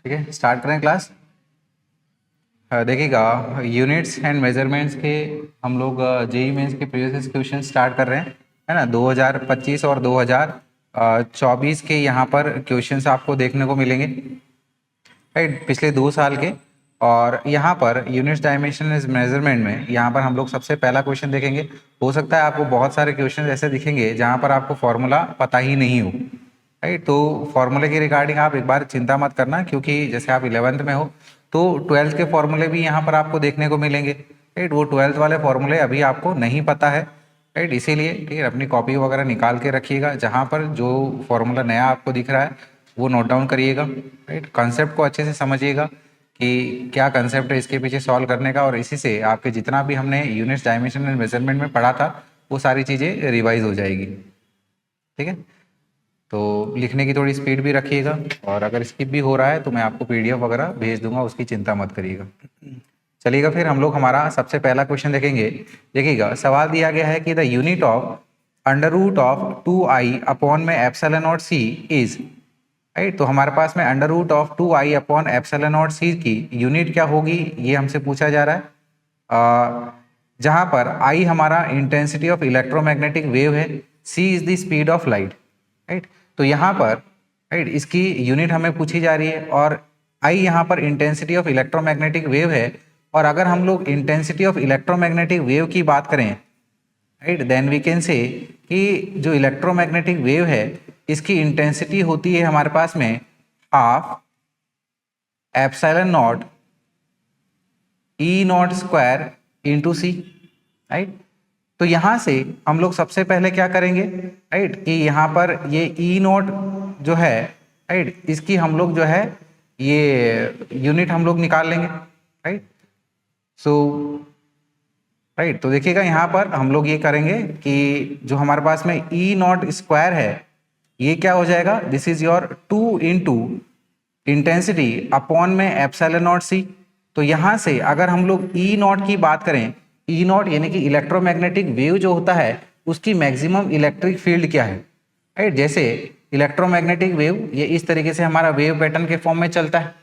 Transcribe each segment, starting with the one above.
ठीक है, स्टार्ट करें क्लास। देखिएगा, यूनिट्स एंड मेजरमेंट्स के हम लोग जेई मेंस के प्रीवियस क्वेश्चन स्टार्ट कर रहे हैं, है ना। 2025 और 2024 के यहाँ पर क्वेश्चंस आपको देखने को मिलेंगे, राइट, पिछले 2 साल के। और यहाँ पर यूनिट्स डायमेंशन इज मेजरमेंट में यहाँ पर हम लोग सबसे पहला क्वेश्चन देखेंगे। हो सकता है आपको बहुत सारे क्वेश्चन ऐसे दिखेंगे जहाँ पर आपको फॉर्मूला पता ही नहीं हो, राइट। तो फॉर्मूले की रिगार्डिंग आप एक बार चिंता मत करना, क्योंकि जैसे आप 11th में हो तो 12th के फॉर्मूले भी यहाँ पर आपको देखने को मिलेंगे, राइट। वो 12th वाले फॉर्मूले अभी आपको नहीं पता है, राइट। इसीलिए ठीक है, अपनी कॉपी वगैरह निकाल के रखिएगा, जहाँ पर जो फॉर्मूला नया आपको दिख रहा है वो नोट डाउन करिएगा, राइट। कॉन्सेप्ट को अच्छे से समझिएगा कि क्या कंसेप्ट है इसके पीछे सॉल्व करने का, और इसी से आपके जितना भी हमने यूनिट्स डायमेंशन एंड मेजरमेंट में पढ़ा था वो सारी चीज़ें रिवाइज हो जाएगी, ठीक है। तो लिखने की थोड़ी स्पीड भी रखिएगा, और अगर स्किप भी हो रहा है तो मैं आपको पीडीएफ वगैरह भेज दूंगा, उसकी चिंता मत करिएगा। चलिएगा, फिर हम लोग हमारा सबसे पहला क्वेश्चन देखेंगे। देखिएगा, सवाल दिया गया है कि the unit of under root of 2i upon में epsilon not C is, right. तो हमारे पास में under root of 2i upon epsilon not C की यूनिट क्या होगी, ये हमसे पूछा जा रहा है। जहां पर i हमारा इंटेंसिटी ऑफ इलेक्ट्रोमैग्नेटिक वेव है, c is the speed of light, right. तो यहाँ पर, राइट, इसकी यूनिट हमें पूछी जा रही है, और i यहाँ पर इंटेंसिटी ऑफ इलेक्ट्रोमैग्नेटिक वेव है। और अगर हम लोग इंटेंसिटी ऑफ इलेक्ट्रोमैग्नेटिक वेव की बात करें, right, then we can say कि जो इलेक्ट्रोमैग्नेटिक वेव है इसकी इंटेंसिटी होती है हमारे पास में half epsilon naught E naught square into C, right. तो यहां से हम लोग सबसे पहले क्या करेंगे, राइट, कि यहाँ पर ये ई नॉट जो है, राइट, इसकी हम लोग जो है ये यूनिट हम लोग निकाल लेंगे, राइट। सो राइट, तो देखिएगा यहाँ पर हम लोग ये करेंगे कि जो हमारे पास में ई नॉट स्क्वायर है ये क्या हो जाएगा, this is your 2 into intensity upon में एप्सिलॉन नॉट सी। तो यहाँ से अगर हम लोग ई नॉट की बात करें, ई नॉट यानी कि इलेक्ट्रोमैग्नेटिक वेव जो होता है उसकी मैक्सिमम इलेक्ट्रिक फील्ड क्या है, राइट। जैसे इलेक्ट्रोमैग्नेटिक वेव ये इस तरीके से हमारा वेव पैटर्न के फॉर्म में चलता है,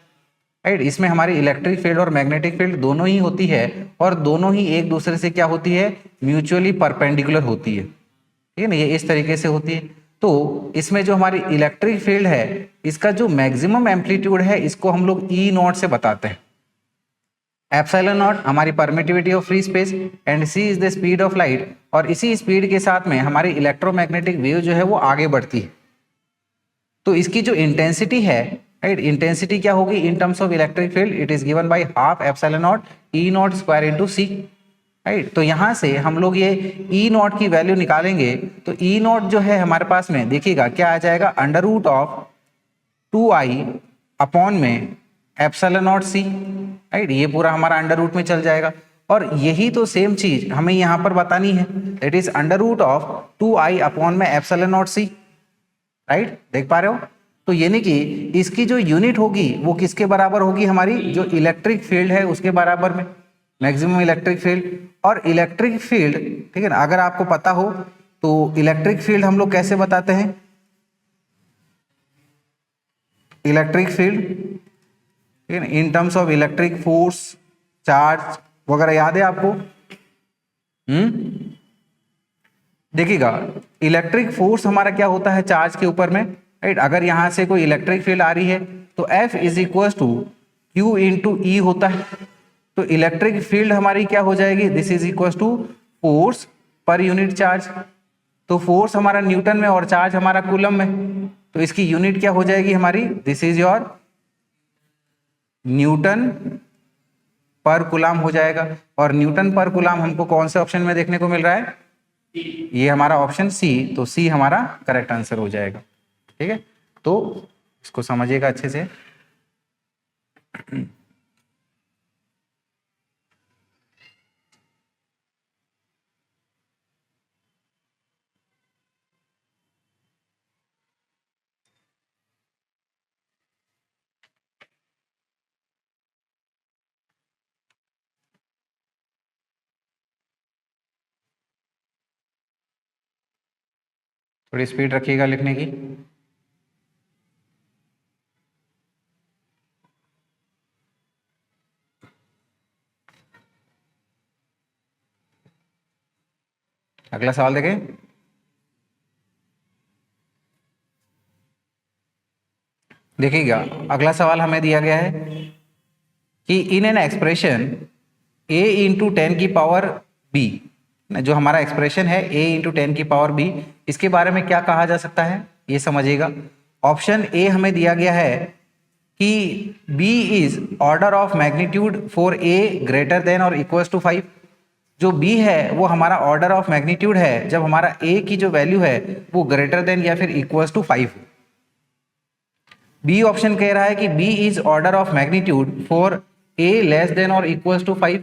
राइट। इसमें हमारी इलेक्ट्रिक फील्ड और मैग्नेटिक फील्ड दोनों ही होती है, और दोनों ही एक दूसरे से क्या होती है, म्यूचुअली परपेंडिकुलर होती है, ठीक है ना। ये इस तरीके से होती है। तो इसमें जो हमारी इलेक्ट्रिक फील्ड है इसका जो मैक्सिमम एम्पलीट्यूड है इसको हम लोग ई नॉट से बताते हैं। एप्सिलॉन नॉट हमारी permittivity of free space and C is the speed of light, और इसी स्पीड के साथ में हमारी इलेक्ट्रोमैग्नेटिक वेव जो है वो आगे बढ़ती है। तो इसकी जो इंटेंसिटी है, राइट, इंटेंसिटी क्या होगी in terms of electric field, it is given by half epsilon naught E naught square into C, right. तो यहां से हम लोग ये ई नॉट की वैल्यू निकालेंगे, तो ई नॉट जो है हमारे पास में देखिएगा क्या आ जाएगा, under root of 2i upon में एप्सिलॉन नॉट सी, राइट। ये पूरा हमारा अंडर रूट में चल जाएगा, और यही तो सेम चीज हमें यहां पर बतानी है, that is under root of 2i upon में एप्सिलॉन नॉट सी, राइट। देख पा रहे हो। तो यानी कि इसकी जो यूनिट होगी वो किसके बराबर होगी, हमारी जो इलेक्ट्रिक फील्ड है उसके बराबर में, मैक्सिमम इलेक्ट्रिक फील्ड। और इलेक्ट्रिक फील्ड, ठीक है ना, अगर आपको पता हो तो इलेक्ट्रिक फील्ड हम लोग कैसे बताते हैं, इलेक्ट्रिक फील्ड, ठीक है ना, इन terms of electric force, charge वगैरह याद है आपको। देखिएगा, इलेक्ट्रिक फोर्स हमारा क्या होता है चार्ज के ऊपर में, राइट। अगर यहां से कोई इलेक्ट्रिक फील्ड आ रही है तो F is equal to Q into E होता है। तो इलेक्ट्रिक फील्ड हमारी क्या हो जाएगी, this is equal to force per unit charge. तो फोर्स हमारा न्यूटन में और चार्ज हमारा कूलम में, तो इसकी यूनिट क्या हो जाएगी हमारी, दिस इज योर न्यूटन पर कूलम हो जाएगा। और न्यूटन पर कूलम हमको कौन से ऑप्शन में देखने को मिल रहा है, ये हमारा ऑप्शन सी, तो सी हमारा करेक्ट आंसर हो जाएगा, ठीक है। तो इसको समझिएगा अच्छे से। थोड़ी स्पीड रखिएगा लिखने की। अगला सवाल देखें। देखिएगा, अगला सवाल हमें दिया गया है कि in an expression a into 10 की पावर b, जो हमारा एक्सप्रेशन है a इंटू 10 की पावर b, इसके बारे में क्या कहा जा सकता है ये समझिएगा। ऑप्शन ए हमें दिया गया है कि b is order of magnitude for a greater than और इक्वल्स टू 5। जो b है वो हमारा ऑर्डर ऑफ मैग्नीट्यूड है जब हमारा a की जो वैल्यू है वो ग्रेटर देन या फिर इक्वल्स टू 5। बी ऑप्शन कह रहा है कि b is order of magnitude for a less than और इक्वल्स टू 5,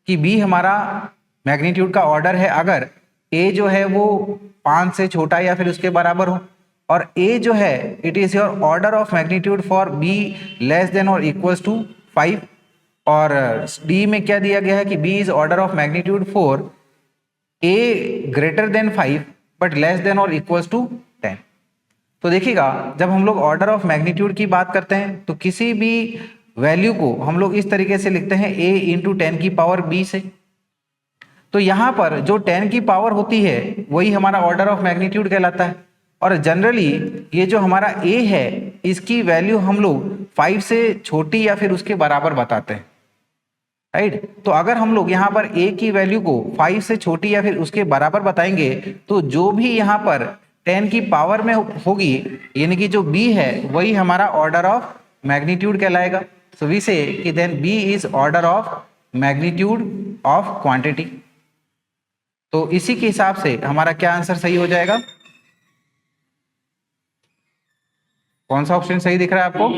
कि b हमारा मैग्नीट्यूड का ऑर्डर है अगर a जो है वो 5 से छोटा या फिर उसके बराबर हो, और a जो है it is your order of magnitude for b less than और इक्वल्स टू 5। और d में क्या दिया गया है कि b is order of magnitude for a greater than 5 but less than और इक्वल्स टू 10। तो देखिएगा, जब हम लोग ऑर्डर ऑफ मैग्नीट्यूड की बात करते हैं तो किसी भी वैल्यू को हम लोग इस तरीके से लिखते हैं a इंटू 10 की पावर b से। तो यहाँ पर जो 10 की पावर होती है वही हमारा ऑर्डर ऑफ मैग्नीट्यूड कहलाता है, और जनरली ये जो हमारा a है इसकी वैल्यू हम लोग 5 से छोटी या फिर उसके बराबर बताते हैं, राइट। तो अगर हम लोग यहाँ पर a की वैल्यू को 5 से छोटी या फिर उसके बराबर बताएंगे तो जो भी यहाँ पर 10 की पावर में होगी यानी कि जो b है वही हमारा ऑर्डर ऑफ मैग्नीट्यूड कहलाएगा। सो वी से कि then b is order of magnitude of quantity. तो इसी के हिसाब से हमारा क्या आंसर सही हो जाएगा? कौन सा ऑप्शन सही दिख रहा है आपको?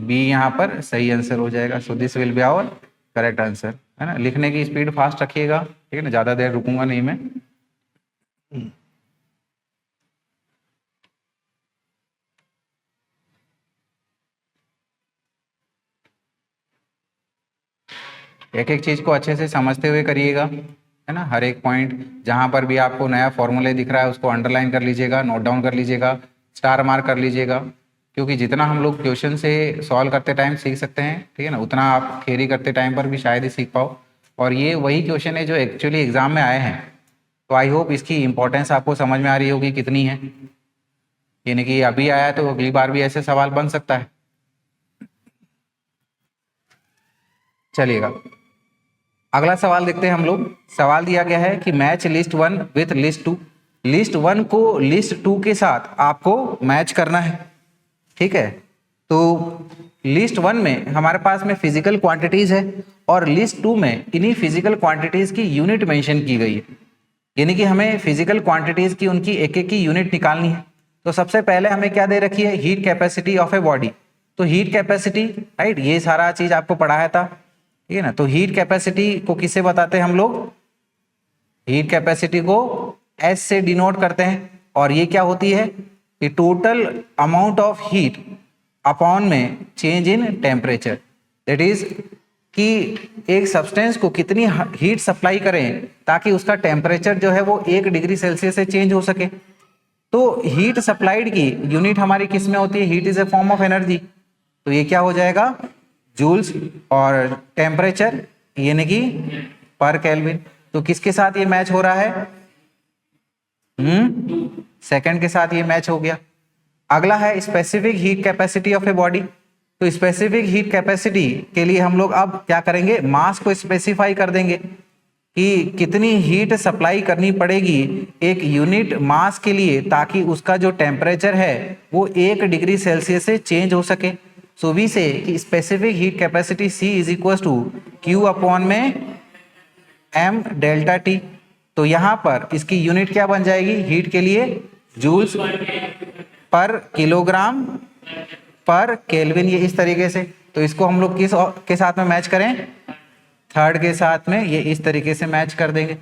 बी यहाँ पर सही आंसर हो जाएगा। So this will be our correct answer, है ना। लिखने की स्पीड फास्ट रखिएगा, ठीक है ना, ज्यादा देर रुकूंगा नहीं मैं। एक एक चीज को अच्छे से समझते हुए करिएगा, है ना। हर एक पॉइंट जहां पर भी आपको नया फॉर्मूले दिख रहा है उसको अंडरलाइन कर लीजिएगा, नोट डाउन कर लीजिएगा, स्टार मार्क कर लीजिएगा, क्योंकि जितना हम लोग क्वेश्चन से सॉल्व करते टाइम सीख सकते हैं, ठीक है ना, उतना आप थ्योरी करते टाइम पर भी शायद ही सीख पाओ। और ये वही क्वेश्चन है जो एक्चुअली एग्जाम में आए हैं, तो आई होप इसकी इंपॉर्टेंस आपको समझ में आ रही होगी कितनी है। यानी कि अभी आया तो अगली बार भी ऐसे सवाल बन सकता है। चलिएगा, अगला सवाल देखते हैं हम लोग। सवाल दिया गया है कि match list 1 with list 2। List 1 को लिस्ट 2 के साथ आपको मैच करना है, ठीक है। तो लिस्ट 1 में हमारे पास में फिजिकल क्वांटिटीज है और लिस्ट 2 में इन्हीं फिजिकल क्वांटिटीज की यूनिट मेंशन की गई है, यानी कि हमें फिजिकल क्वांटिटीज की उनकी एक एक की यूनिट निकालनी है। तो सबसे पहले हमें क्या दे रखी है? Heat capacity of a body. तो हीट कैपेसिटी, राइट, ये सारा चीज आपको पढ़ाया था, ठीक है ना। तो हीट कैपेसिटी को किससे बताते हैं हम लोग? हीट कैपेसिटी को S से डिनोट करते हैं, और ये क्या होती है कि total amount of heat upon में change in temperature. That is कि एक सब्सटेंस को कितनी हीट सप्लाई करें ताकि उसका टेम्परेचर जो है वो 1 डिग्री सेल्सियस से चेंज हो सके। तो हीट सप्लाइड की यूनिट हमारी किस में होती है? Heat is a form of energy, तो ये क्या हो जाएगा? जूल्स। और टेम्परेचर यानी कि पर केल्विन। तो किसके साथ ये मैच हो रहा है? सेकंड के साथ ये मैच हो गया। अगला है specific heat capacity of a body. तो स्पेसिफिक हीट कैपेसिटी के लिए हम लोग अब क्या करेंगे? मास को स्पेसिफाई कर देंगे कि कितनी हीट सप्लाई करनी पड़ेगी एक यूनिट मास के लिए ताकि उसका जो टेम्परेचर है वो 1 डिग्री सेल्सियस से चेंज हो सके। सो वी से कि specific heat capacity C is equal to Q upon में M डेल्टा T। तो यहाँ पर इसकी यूनिट क्या बन जाएगी हीट के लिए? जूल्स पर किलोग्राम पर केल्विन, ये इस तरीके से। तो इसको हम लोग किस के साथ में मैच करें? थर्ड के साथ में ये इस तरीके से मैच कर देंगे।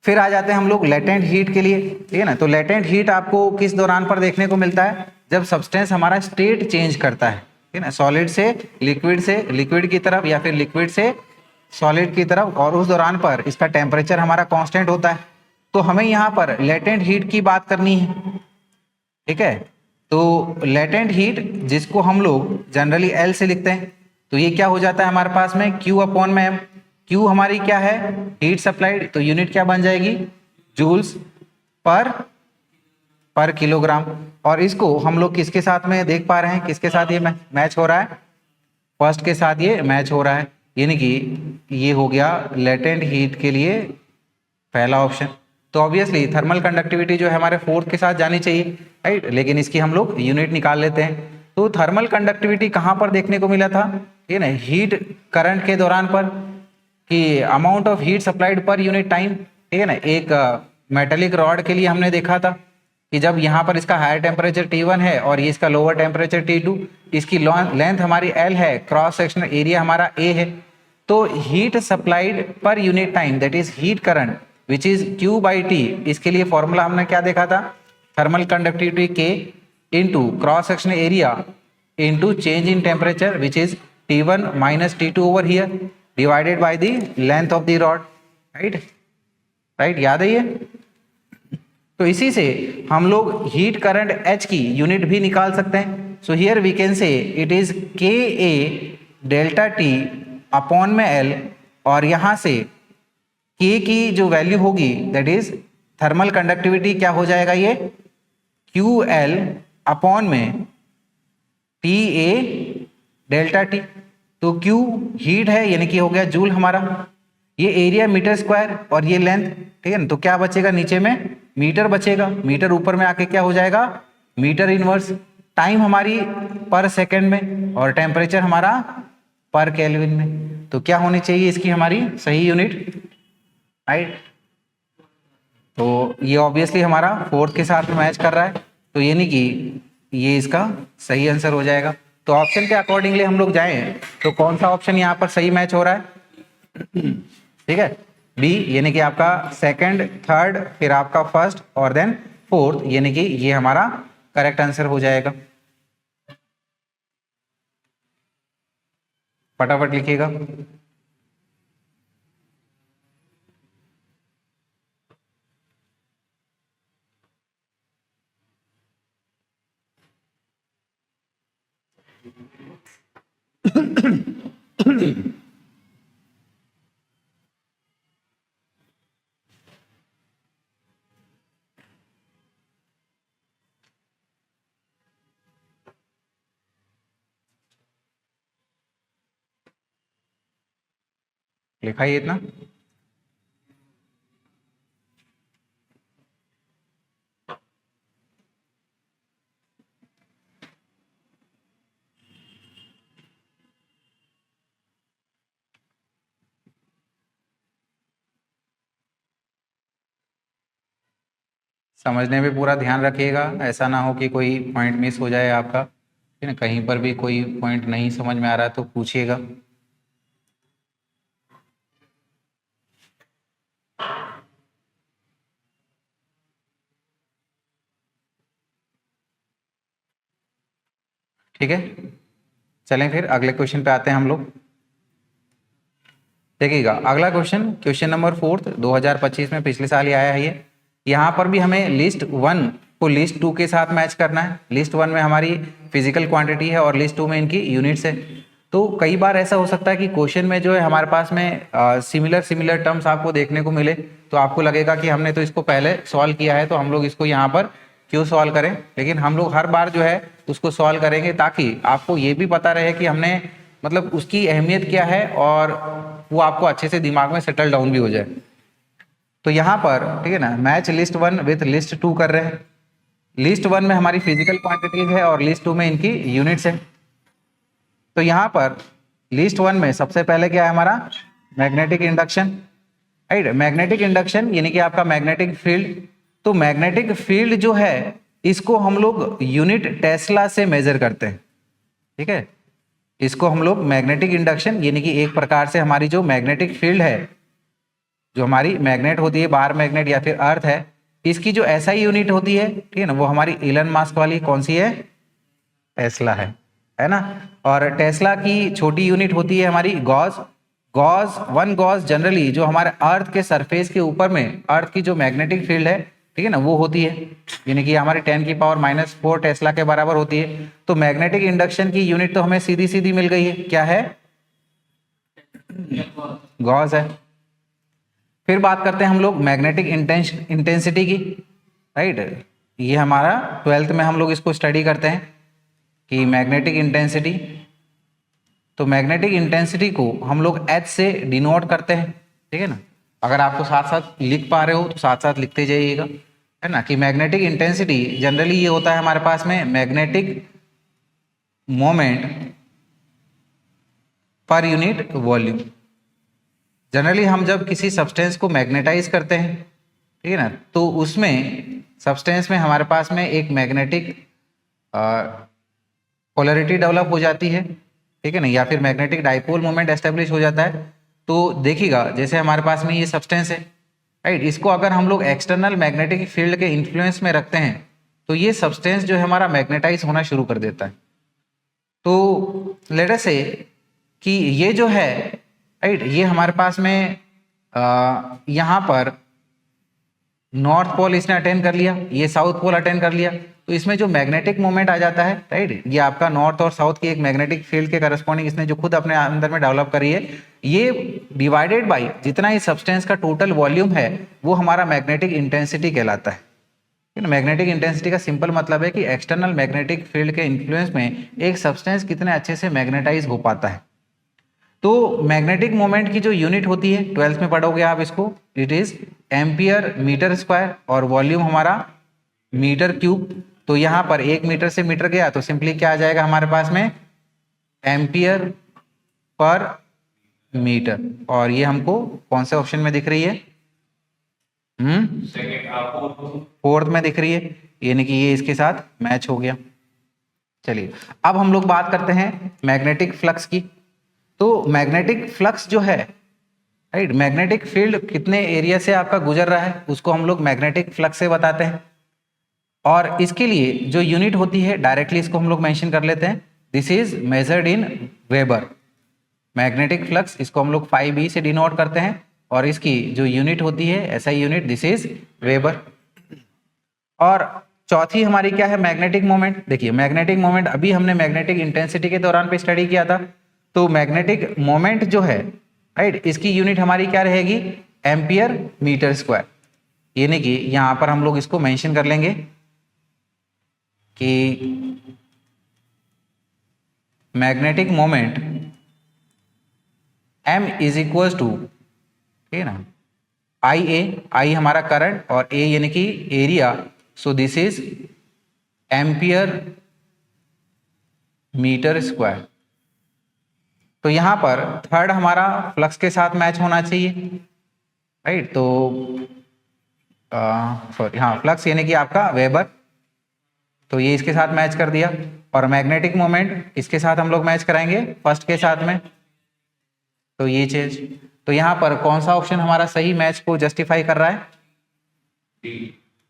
फिर आ जाते हैं हम लोग लेटेंट हीट के लिए, ठीक है ना। तो लेटेंट हीट आपको किस दौरान पर देखने को मिलता है? जब सब्सटेंस हमारा स्टेट चेंज करता है, ठीक है ना, सॉलिड से लिक्विड की तरफ या फिर लिक्विड से सॉलिड की तरफ, और उस दौरान पर इसका टेम्परेचर हमारा कांस्टेंट होता है। तो हमें यहाँ पर लेटेंट हीट की बात करनी है, ठीक है। तो लेटेंट हीट जिसको हम लोग जनरली L से लिखते हैं, तो ये क्या हो जाता है हमारे पास में? Q अपॉन में M। क्यू हमारी क्या है, हीट सप्लाइड, तो यूनिट क्या बन जाएगी, जूल्स पर किलोग्राम। और इसको हम लोग किसके साथ में देख पा रहे हैं, किसके साथ ये मैच हो रहा है, फर्स्ट के साथ ये मैच हो रहा है, यानी कि ये हो गया लेटेंट हीट के लिए पहला ऑप्शन। तो ऑब्वियसली थर्मल कंडक्टिविटी जो है हमारे फोर्थ के साथ जानी चाहिए, राइट, लेकिन इसकी हम लोग यूनिट निकाल लेते हैं। तो थर्मल कंडक्टिविटी कहाँ पर देखने को मिला था, ये ना हीट करंट के दौरान पर, कि amount of heat supplied per unit time, ठीक है ना। एक मेटेलिक रॉड के लिए हमने देखा था कि जब यहाँ पर इसका हायर टेम्परेचर T1 है और ये इसका लोअर टेम्परेचर T2, इसकी लेंथ हमारी L है, क्रॉस सेक्शनल एरिया हमारा A है, तो heat supplied per unit time that is heat current which is Q by T, इसके लिए फॉर्मूला हमने क्या देखा था, thermal conductivity K into cross sectional area into change in temperature which is T1 minus T2 over here divided by the length of the rod, right, याद है ये। तो इसी से हम लोग हीट करंट H की यूनिट भी निकाल सकते हैं। So here we can say it is KA delta T upon में L, और यहां से K की जो वैल्यू होगी दैट इज थर्मल कंडक्टिविटी क्या हो जाएगा, ये QL अपॉन में TA डेल्टा T। तो Q हीट है यानी कि हो गया जूल हमारा, ये एरिया मीटर स्क्वायर और ये लेंथ, ठीक है ना। तो क्या बचेगा नीचे में, मीटर बचेगा, मीटर ऊपर में आके क्या हो जाएगा, मीटर इनवर्स। टाइम हमारी पर सेकंड में और टेम्परेचर हमारा पर केल्विन में। तो क्या होनी चाहिए इसकी हमारी सही यूनिट, राइट। तो ये ऑब्वियसली हमारा फोर्थ के साथ में मैच कर रहा है, तो ये नहीं कि ये इसका सही आंसर हो जाएगा। तो ऑप्शन के अकॉर्डिंगली हम लोग जाएं तो कौन सा ऑप्शन यहाँ पर सही मैच हो रहा है, ठीक है, बी, यानी कि आपका सेकंड, थर्ड, फिर आपका फर्स्ट और देन फोर्थ, यानी कि ये हमारा करेक्ट आंसर हो जाएगा। फटाफट लिखिएगा। लिखा ही इतना। समझने में पूरा ध्यान रखिएगा, ऐसा ना हो कि कोई पॉइंट मिस हो जाए आपका, ठीक है ना। कहीं पर भी कोई पॉइंट नहीं समझ में आ रहा है तो पूछिएगा। ठीक है, चलें फिर अगले क्वेश्चन पे आते हैं हम लोग। देखिएगा अगला क्वेश्चन, क्वेश्चन नंबर 4 2025 में पिछले साल ही आया है ये। यहाँ पर भी हमें लिस्ट 1 को लिस्ट 2 के साथ मैच करना है। लिस्ट 1 में हमारी फिजिकल क्वांटिटी है और लिस्ट 2 में इनकी यूनिट्स है। तो कई बार ऐसा हो सकता है कि क्वेश्चन में जो है हमारे पास में सिमिलर टर्म्स आपको देखने को मिले, तो आपको लगेगा कि हमने तो इसको पहले सॉल्व किया है तो हम लोग इसको यहाँ पर क्यों सॉल्व करें। लेकिन हम लोग हर बार जो है उसको सॉल्व करेंगे ताकि आपको ये भी पता रहे कि हमने मतलब उसकी अहमियत क्या है और वो आपको अच्छे से दिमाग में सेटल डाउन भी हो जाए। तो यहाँ पर ठीक है ना, मैच लिस्ट 1 विथ लिस्ट 2 कर रहे हैं। लिस्ट 1 में हमारी फिजिकल क्वांटिटीज है और लिस्ट 2 में इनकी यूनिट्स है। तो यहाँ पर लिस्ट 1 में सबसे पहले क्या है हमारा magnetic induction, right. Magnetic induction यानी कि आपका मैग्नेटिक फील्ड। तो मैग्नेटिक फील्ड जो है इसको हम लोग यूनिट टेस्ला से मेजर करते हैं, ठीक है। इसको हम लोग मैग्नेटिक इंडक्शन यानी कि एक प्रकार से हमारी जो मैग्नेटिक फील्ड है, जो हमारी मैग्नेट होती है, बार मैग्नेट या फिर अर्थ है, इसकी जो एसआई यूनिट होती है, ठीक है ना, वो हमारी इलन मास्क वाली कौन सी है, टेस्ला है ना। और टेस्ला की छोटी यूनिट होती है हमारी गॉस। गॉस 1 गॉस जनरली जो हमारे अर्थ के सरफेस के ऊपर में अर्थ की जो मैग्नेटिक फील्ड है, ठीक है ना, वो होती है यानी कि हमारे 10⁻⁻⁴ टेस्ला के बराबर होती है। तो मैग्नेटिक इंडक्शन की यूनिट तो हमें सीधी सीधी मिल गई है, क्या है गॉस है। फिर बात करते हैं हम लोग मैग्नेटिक इंटेंसिटी की, राइट। ये हमारा 12th में हम लोग इसको स्टडी करते हैं कि मैग्नेटिक इंटेंसिटी, तो मैग्नेटिक इंटेंसिटी को हम लोग H से डिनोट करते हैं, ठीक है ना। अगर आपको साथ साथ लिख पा रहे हो तो साथ साथ लिखते जाइएगा, है ना, कि मैग्नेटिक इंटेंसिटी जनरली ये होता है हमारे पास में magnetic moment per unit volume. Generally हम जब किसी सब्सटेंस को मैग्नेटाइज करते हैं, ठीक है ना, तो उसमें सब्सटेंस में हमारे पास में एक मैग्नेटिक पोलैरिटी डेवलप हो जाती है, ठीक है ना, या फिर मैग्नेटिक डाइपोल मोमेंट एस्टेब्लिश हो जाता है। तो देखिएगा जैसे हमारे पास में ये सब्सटेंस है, राइट, इसको अगर हम लोग एक्सटर्नल मैग्नेटिक फील्ड के इन्फ्लुएंस में रखते हैं तो ये सब्सटेंस जो है हमारा मैग्नेटाइज होना शुरू कर देता है। तो लेट अस से कि ये जो है, राइट, ये हमारे पास में यहाँ पर नॉर्थ पोल इसने अटेंड कर लिया, ये साउथ पोल अटेंड कर लिया, तो इसमें जो मैग्नेटिक मोमेंट आ जाता है, राइट, ये आपका नॉर्थ और साउथ की एक मैग्नेटिक फील्ड के करस्पॉन्डिंग इसने जो खुद अपने अंदर में डेवलप करी है, ये डिवाइडेड बाय जितना ही सब्सटेंस का टोटल वॉल्यूम है वो हमारा मैग्नेटिक इंटेंसिटी कहलाता है। मैग्नेटिक इंटेंसिटी का सिंपल मतलब है कि एक्सटर्नल मैग्नेटिक फील्ड के इन्फ्लुएंस में एक सब्सटेंस कितने अच्छे से मैग्नेटाइज हो पाता है। तो मैग्नेटिक मोमेंट की जो यूनिट होती है 12th में पढ़ोगे आप इसको, it is ampere metre square और वॉल्यूम हमारा मीटर क्यूब। तो यहाँ पर 1 मीटर से मीटर गया तो सिंपली क्या आ जाएगा हमारे पास में एम्पियर पर मीटर, और ये हमको कौन से ऑप्शन में दिख रही है, फोर्थ में दिख रही है, यानी कि ये इसके साथ मैच हो गया। चलिए अब हम लोग बात करते हैं मैग्नेटिक फ्लक्स की। तो मैग्नेटिक फ्लक्स जो है, राइट, मैग्नेटिक फील्ड कितने एरिया से आपका गुजर रहा है उसको हम लोग मैग्नेटिक फ्लक्स से बताते हैं, और इसके लिए जो यूनिट होती है डायरेक्टली इसको हम लोग मेंशन कर लेते हैं, this is measured in weber. Magnetic flux इसको हम लोग 5e से डिनोट करते हैं, और इसकी जो यूनिट होती है SI unit, this is weber. और चौथी हमारी क्या है, मैग्नेटिक मोमेंट। देखिए मैग्नेटिक मोमेंट अभी हमने मैग्नेटिक इंटेंसिटी के दौरान पे स्टडी किया था, तो मैग्नेटिक मोमेंट जो है, राइट, इसकी यूनिट हमारी क्या रहेगी, एम्पियर मीटर स्क्वायर। यानी कि यहां पर हम लोग इसको मेंशन कर लेंगे कि magnetic moment m is equal to, ठीक है ना, आई हमारा करंट और a यानी कि area, so this is ampere metre square. तो यहाँ पर थर्ड हमारा फ्लक्स के साथ मैच होना चाहिए, राइट। तो सॉरी, हाँ, फ्लक्स यानी कि आपका वेबर, तो ये इसके साथ मैच कर दिया, और मैग्नेटिक मोमेंट इसके साथ हम लोग मैच कराएंगे फर्स्ट के साथ में, तो ये चीज। तो यहाँ पर कौन सा ऑप्शन हमारा सही मैच को जस्टिफाई कर रहा है,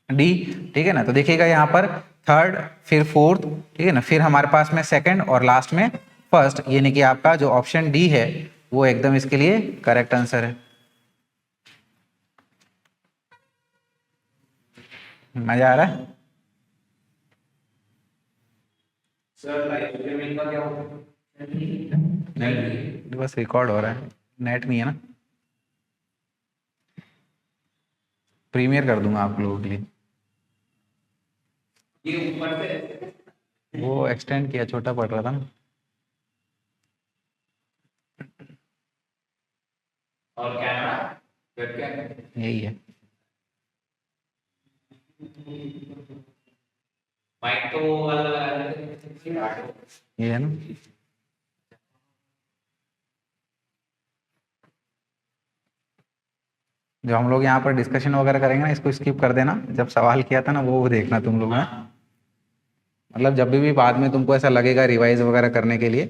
डी, ठीक है ना। तो देखिएगा यहाँ पर थर्ड, फिर फोर्थ, ठीक है ना, फिर हमारे पास में सेकंड और लास्ट में फर्स्ट, यानी कि आपका जो ऑप्शन डी है वो एकदम इसके लिए करेक्ट आंसर है। मजा आ रहा है सर? लाइव स्ट्रीमिंग का क्या होता है? नहीं, बस रिकॉर्ड हो रहा है, नेट नहीं है ना। प्रीमियर कर दूंगा आप लोगों के लिए। ये ऊपर से वो एक्सटेंड किया, छोटा पड़ रहा था ना। और कैमरा वेबकैम यही है, माइक तो ये है ना। जो हम लोग यहाँ पर डिस्कशन वगैरह करेंगे ना, इसको स्किप कर देना, जब सवाल किया था ना वो देखना तुम लोग, ना मतलब जब भी बाद में तुमको ऐसा लगेगा रिवाइज वगैरह करने के लिए,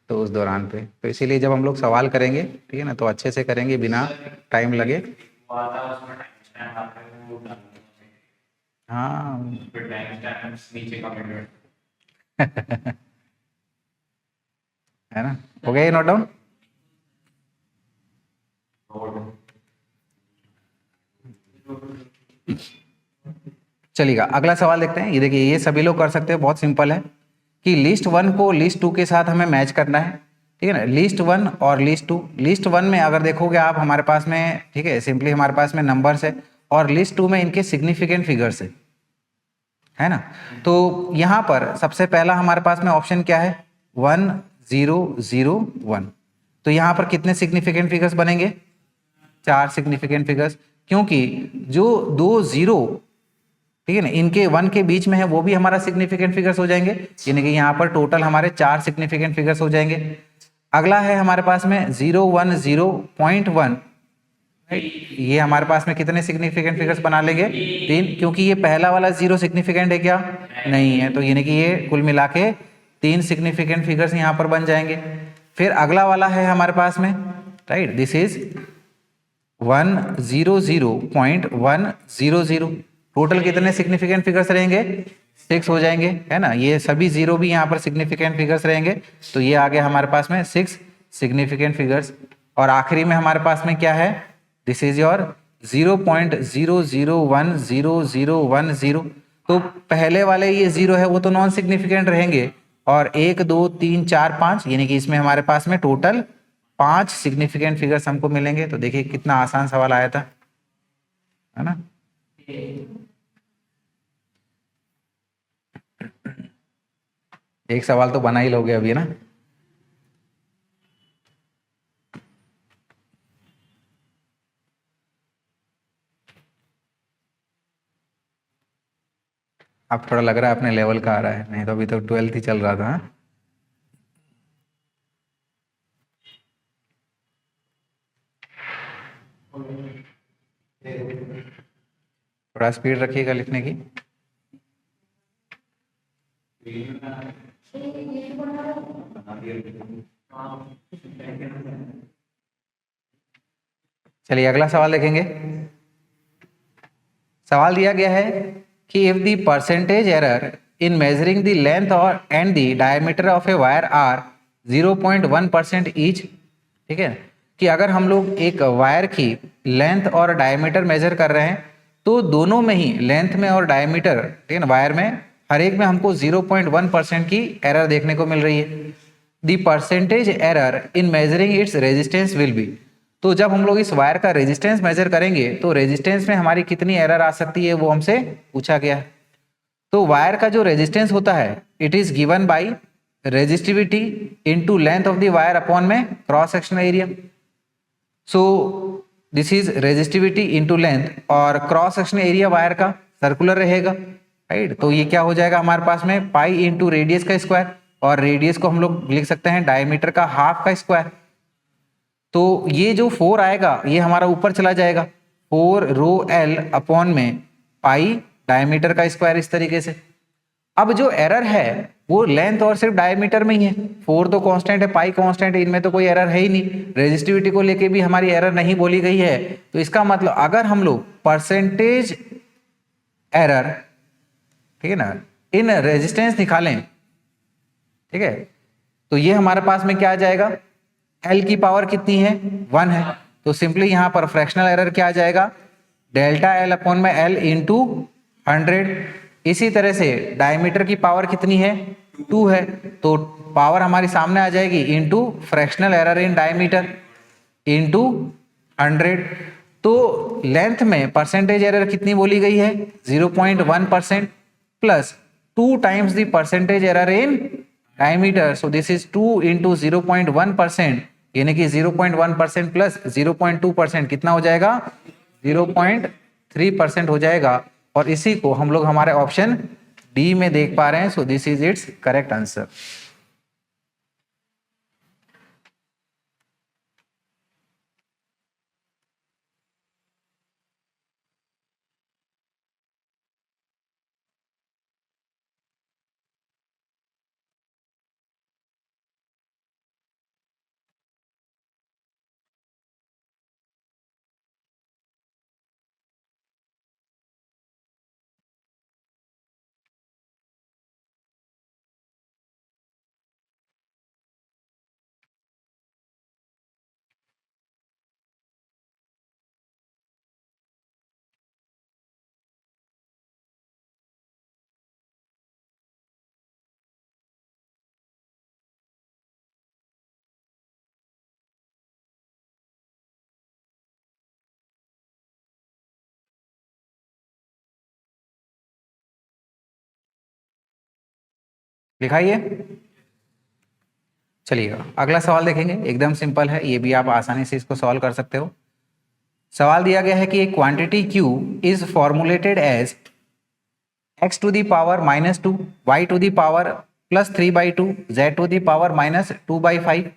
तो उस दौरान पे, तो इसीलिए जब हम लोग सवाल करेंगे, ठीक है ना, तो अच्छे से करेंगे बिना टाइम लगे। हाँ है ना, हो गया ये नोट डाउन। चलिएगा अगला सवाल देखते हैं। ये देखिए, ये सभी लोग कर सकते हैं, बहुत सिंपल है कि लिस्ट 1 को लिस्ट 2 के साथ हमें मैच करना है, ठीक है ना, लिस्ट वन और लिस्ट टू। लिस्ट वन में अगर देखोगे आप हमारे पास में, ठीक है, सिंपली हमारे पास में नंबर्स है, और लिस्ट टू में इनके सिग्निफिकेंट फिगर्स है ना। तो यहाँ पर सबसे पहला हमारे पास में ऑप्शन क्या है, 1 0 0 1। तो यहाँ पर कितने सिग्निफिकेंट फिगर्स बनेंगे, 4 सिग्निफिकेंट फिगर्स, क्योंकि जो दो जीरो, ठीक है ना, इनके 1 के बीच में है, वो भी हमारा सिग्निफिकेंट फिगर्स हो जाएंगे, यानी कि यहाँ पर टोटल हमारे 4 सिग्निफिकेंट फिगर्स हो जाएंगे। अगला है हमारे पास में 0 1 0.1, ये हमारे पास में कितने सिग्निफिकेंट फिगर्स बना लेंगे, 3, क्योंकि ये पहला वाला 0 सिग्निफिकेंट है क्या, नहीं है, तो यानी कि ये कुल मिला के 3 सिग्निफिकेंट फिगर्स यहाँ पर बन जाएंगे। फिर अगला वाला है हमारे पास में, राइट, दिस इज 100.100, टोटल कितने सिग्निफिकेंट फिगर्स रहेंगे, 6 हो जाएंगे, है ना, ये सभी जीरो भी यहाँ पर सिग्निफिकेंट फिगर्स रहेंगे, तो ये आ गया हमारे पास में 6 सिग्निफिकेंट फिगर्स। और आखिरी में हमारे पास में क्या है, दिस इज योर 0.001010। तो पहले वाले ये जीरो है वो तो नॉन सिग्निफिकेंट रहेंगे, और 1 2 3 4 5, यानी कि इसमें हमारे पास में टोटल 5 सिग्निफिकेंट फिगर्स हमको मिलेंगे। तो देखिए कितना आसान सवाल आया था, है ना। एक सवाल तो बना ही लोगे अभी, ना। अब थोड़ा लग रहा है अपने लेवल का आ रहा है, नहीं तो अभी तो 12th ही चल रहा था, हाँ? थोड़ा स्पीड रखिएगा लिखने की। चलिए अगला सवाल देखेंगे। सवाल दिया गया है कि if the percentage error in measuring the length और and the diameter of a wire are 0.1% each, ठीक है, कि अगर हम लोग एक वायर की लेंथ और डायमीटर मेजर कर रहे हैं, तो दोनों में ही लेंथ में और डायमीटर, ठीक है ना, वायर में हर एक में हमको 0.1% की एरर देखने को मिल रही है। The percentage error in measuring its resistance will be. तो जब हम लोग इस वायर का रेजिस्टेंस मेजर करेंगे तो रेजिस्टेंस में हमारी कितनी एरर आ सकती है वो हमसे पूछा गया है। तो वायर का जो रेजिस्टेंस होता है it is given by resistivity into length of the wire upon में cross sectional area. So this is resistivity into length, और क्रॉस सेक्शनल एरिया वायर का सर्कुलर रहेगा, राइट। तो ये क्या हो जाएगा हमारे पास में, पाई इंटू रेडियस का स्क्वायर, और रेडियस को हम लोग लिख सकते हैं डायमीटर का हाफ का स्क्वायर। तो ये जो 4 आएगा ये हमारा ऊपर चला जाएगा, 4 ρl अपॉन में पाई डायमीटर का स्क्वायर, इस तरीके से। अब जो एरर है वो लेंथ और सिर्फ डायमीटर में ही है, 4 तो कांस्टेंट है, पाई कांस्टेंट है, इनमें तो कोई एरर है ही नहीं, रेजिस्टिविटी को लेके भी हमारी एरर नहीं बोली गई है। तो इसका मतलब अगर हम लोग परसेंटेज एरर, ठीक है ना, इन रेजिस्टेंस निकालें, ठीक है, तो ये हमारे पास में क्या आ जाएगा, एल की पावर कितनी है, 1 है, तो सिंपली यहाँ पर फ्रैक्शनल एरर क्या आ जाएगा, डेल्टा एल अपॉन में एल इंटू 100। इसी तरह से डायमीटर की पावर कितनी है, 2 है, तो पावर हमारी सामने आ जाएगी into fractional error in diameter into 100। तो लेंथ में परसेंटेज एरर कितनी बोली गई है, 0.1% plus 2 times the percentage error in diameter, so this is 2 into 0.1%, यानी कि 0.1% प्लस 0.2% कितना हो जाएगा, 0.3% हो जाएगा। और इसी को हम लोग हमारे ऑप्शन डी में देख पा रहे हैं, so this is its correct answer. लिखाइए। चलिएगा अगला सवाल देखेंगे, एकदम सिंपल है, ये भी आप आसानी से इसको सॉल्व कर सकते हो। सवाल दिया गया है कि एक quantity Q is formulated as x to the power -2, y to the power +3/2, z to the power -2/5।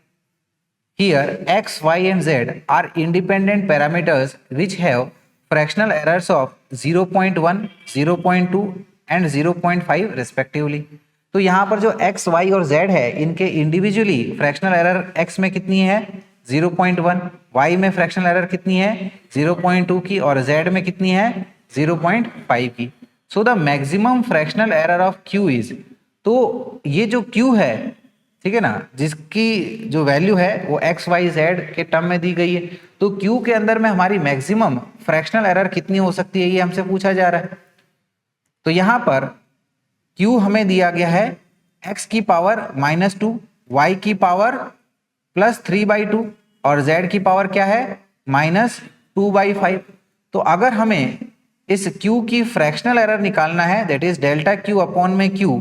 Here x, y and z are independent parameters which have fractional errors of 0.1, 0.2 and 0.5 respectively। तो यहाँ पर जो x, y और z है इनके individually fractional error x में कितनी है 0.1, y में फ्रैक्शनल एरर कितनी है 0.2 की और z में कितनी है 0.5 की। So the maximum fractional error of q is, तो ये जो q है ठीक है ना, जिसकी जो वैल्यू है वो एक्स वाई जेड के टर्म में दी गई है, तो Q के अंदर में हमारी मैक्सिमम फ्रैक्शनल एरर कितनी हो सकती है ये हमसे पूछा जा रहा है। तो यहाँ पर Q हमें दिया गया है x की पावर -2, y की पावर +3/2 और z की पावर क्या है -2/5। तो अगर हमें इस Q की फ्रैक्शनल एरर निकालना है that is delta Q upon में Q,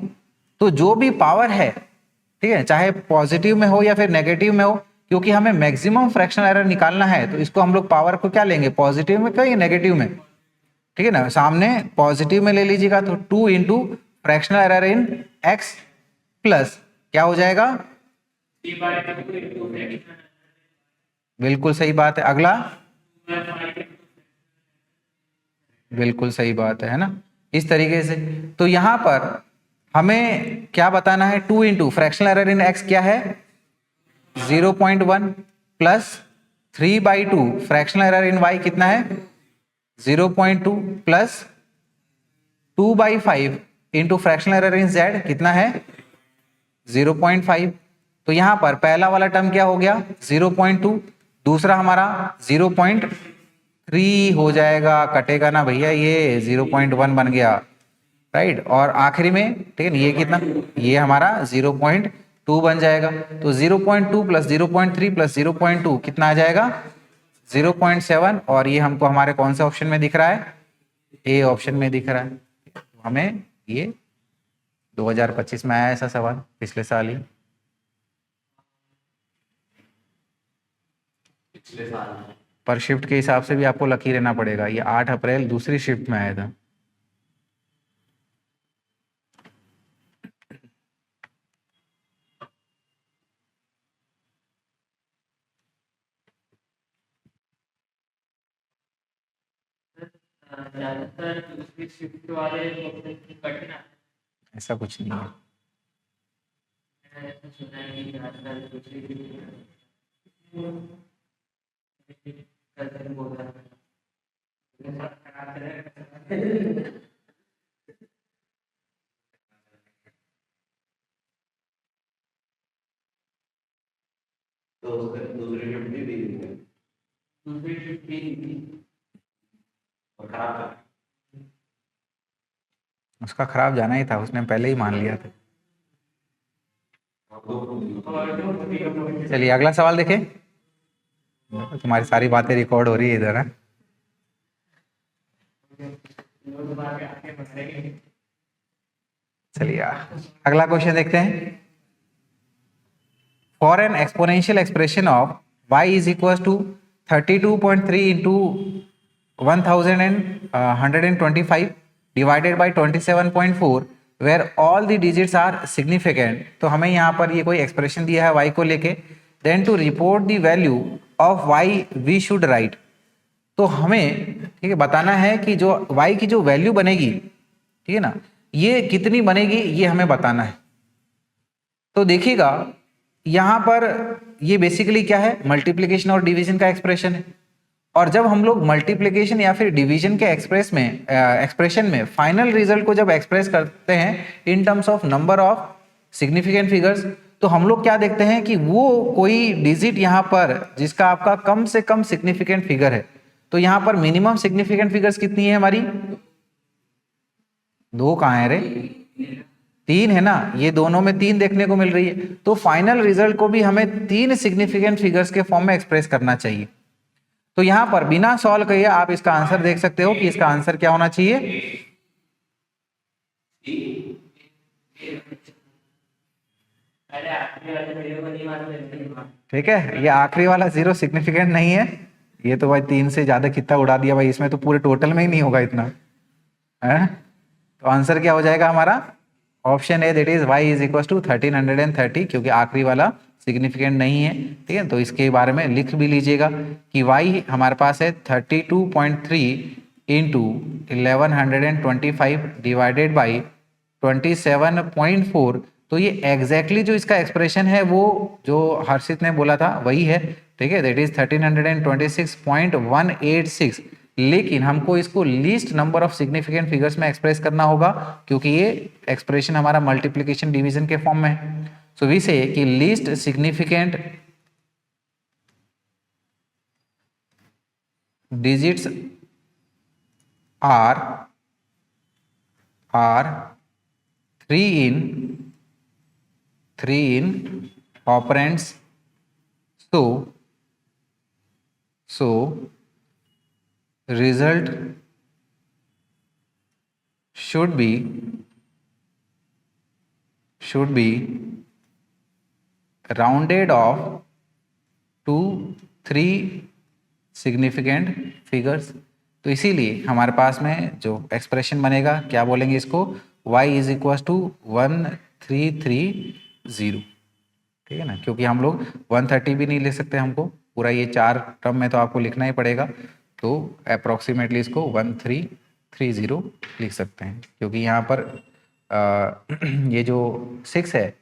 तो जो भी पावर है ठीक है, चाहे पॉजिटिव में हो या फिर नेगेटिव में हो, क्योंकि हमें मैक्सिमम फ्रैक्शनल एरर निकालना है तो इसको हम लोग पावर को क्या लेंगे पॉजिटिव में या नेगेटिव में, ठीक है ना, सामने पॉजिटिव में ले लीजिएगा तो 2 इंटू फ्रैक्शनल एरर इन x प्लस क्या हो जाएगा, बिल्कुल सही बात है। अगला बिल्कुल सही बात है ना, इस तरीके से। तो यहां पर हमें क्या बताना है 2 इंटू फ्रैक्शनल एरर इन x क्या है 0.1 प्लस 3/2 फ्रैक्शनल एरर इन y कितना है 0.2 प्लस 2/5 इंटू फ्रैक्शनल एरर इन z कितना है 0.5। तो यहां पर पहला वाला टर्म क्या हो गया 0.2, दूसरा हमारा 0.3 हो जाएगा, कटेगा ना भैया, ये 0.1 बन गया राइट, और आखिरी में ठीक है ये कितना, ये हमारा 0.2 बन जाएगा। तो 0.2 प्लस 0.3 प्लस 0.2 कितना आ जाएगा 0.7, और ये हमको हमारे कौन से ऑप्शन में दिख रहा है ए ऑप्शन में दिख रहा है। तो हमें ये 2025 में आया ऐसा सवाल, पिछले साल ही, पर शिफ्ट के हिसाब से भी आपको लकी रहना पड़ेगा, ये 8 अप्रैल दूसरी शिफ्ट में आया था। ऐसा कुछ नहीं है, तो दूसरी शिफ्ट भी दी थी, दूसरी शिफ्ट भी दी थी और खराब था, उसका खराब जाना ही था, उसने पहले ही मान लिया था। चलिए अगला सवाल देखें, तुम्हारी सारी बातें रिकॉर्ड हो रही है इधर है। चलिए अगला क्वेश्चन देखते हैं। For an exponential expression of y is equal to 32.3 into 1125 divided by 27.4 where all the digits are significant. तो हमें यहाँ पर ये कोई एक्सप्रेशन दिया है y को लेके, then to report the value of y we should write. तो हमें ठीक है बताना है कि जो y की जो वैल्यू बनेगी ठीक है ना, ये कितनी बनेगी ये हमें बताना है। तो देखिएगा यहाँ पर ये बेसिकली क्या है मल्टीप्लिकेशन और डिवीजन का एक्सप्रेशन है, और जब हम लोग मल्टीप्लिकेशन या फिर डिवीजन के एक्सप्रेशन में फाइनल रिजल्ट को जब एक्सप्रेस करते हैं इन terms of number of significant figures, तो हम लोग क्या देखते हैं कि वो कोई डिजिट यहाँ पर जिसका आपका कम से कम सिग्निफिकेंट फिगर है। तो यहाँ पर मिनिमम सिग्निफिकेंट फिगर्स कितनी है हमारी, 2 कहाँ है रे, 3 है ना, ये दोनों में 3 देखने को मिल रही है। तो फाइनल रिजल्ट को भी हमें 3 सिग्निफिकेंट फिगर्स के फॉर्म में एक्सप्रेस करना चाहिए। तो यहां पर बिना सॉल्व किए आप इसका आंसर देख सकते हो कि इसका आंसर क्या होना चाहिए, ठीक है, ये आखिरी वाला जीरो सिग्निफिकेंट नहीं है। ये तो भाई 3 से ज्यादा कितना उड़ा दिया भाई, इसमें तो पूरे टोटल में ही नहीं होगा इतना है। तो आंसर क्या हो जाएगा हमारा? Option A, that is y is equal to 1330, क्योंकि आखिरी वाला सिग्निफिकेंट नहीं है। ठीक है, तो इसके बारे में लिख भी लीजिएगा कि y हमारे पास है 32.3 इंटू 1125 डिवाइडेड बाई 27.4। तो ये एग्जैक्टली जो इसका एक्सप्रेशन है वो जो हर्षित ने बोला था वही है। ठीक है, दैट इज 1326.186। लेकिन हमको इसको least number of significant figures में एक्सप्रेस करना होगा, क्योंकि ये एक्सप्रेशन हमारा मल्टीप्लिकेशन डिवीजन के फॉर्म में है। सो वी से कि least significant digits are 3 in operands, so result should be rounded off to 3 significant figures। तो इसीलिए हमारे पास में जो एक्सप्रेशन बनेगा, क्या बोलेंगे इसको, y इज इक्वल टू 1330। ठीक है ना, क्योंकि हम लोग 130 भी नहीं ले सकते, हमको पूरा ये 4 टर्म में तो आपको लिखना ही पड़ेगा। तो अप्रोक्सीमेटली इसको 1330 लिख सकते हैं, क्योंकि यहाँ पर ये जो 6 है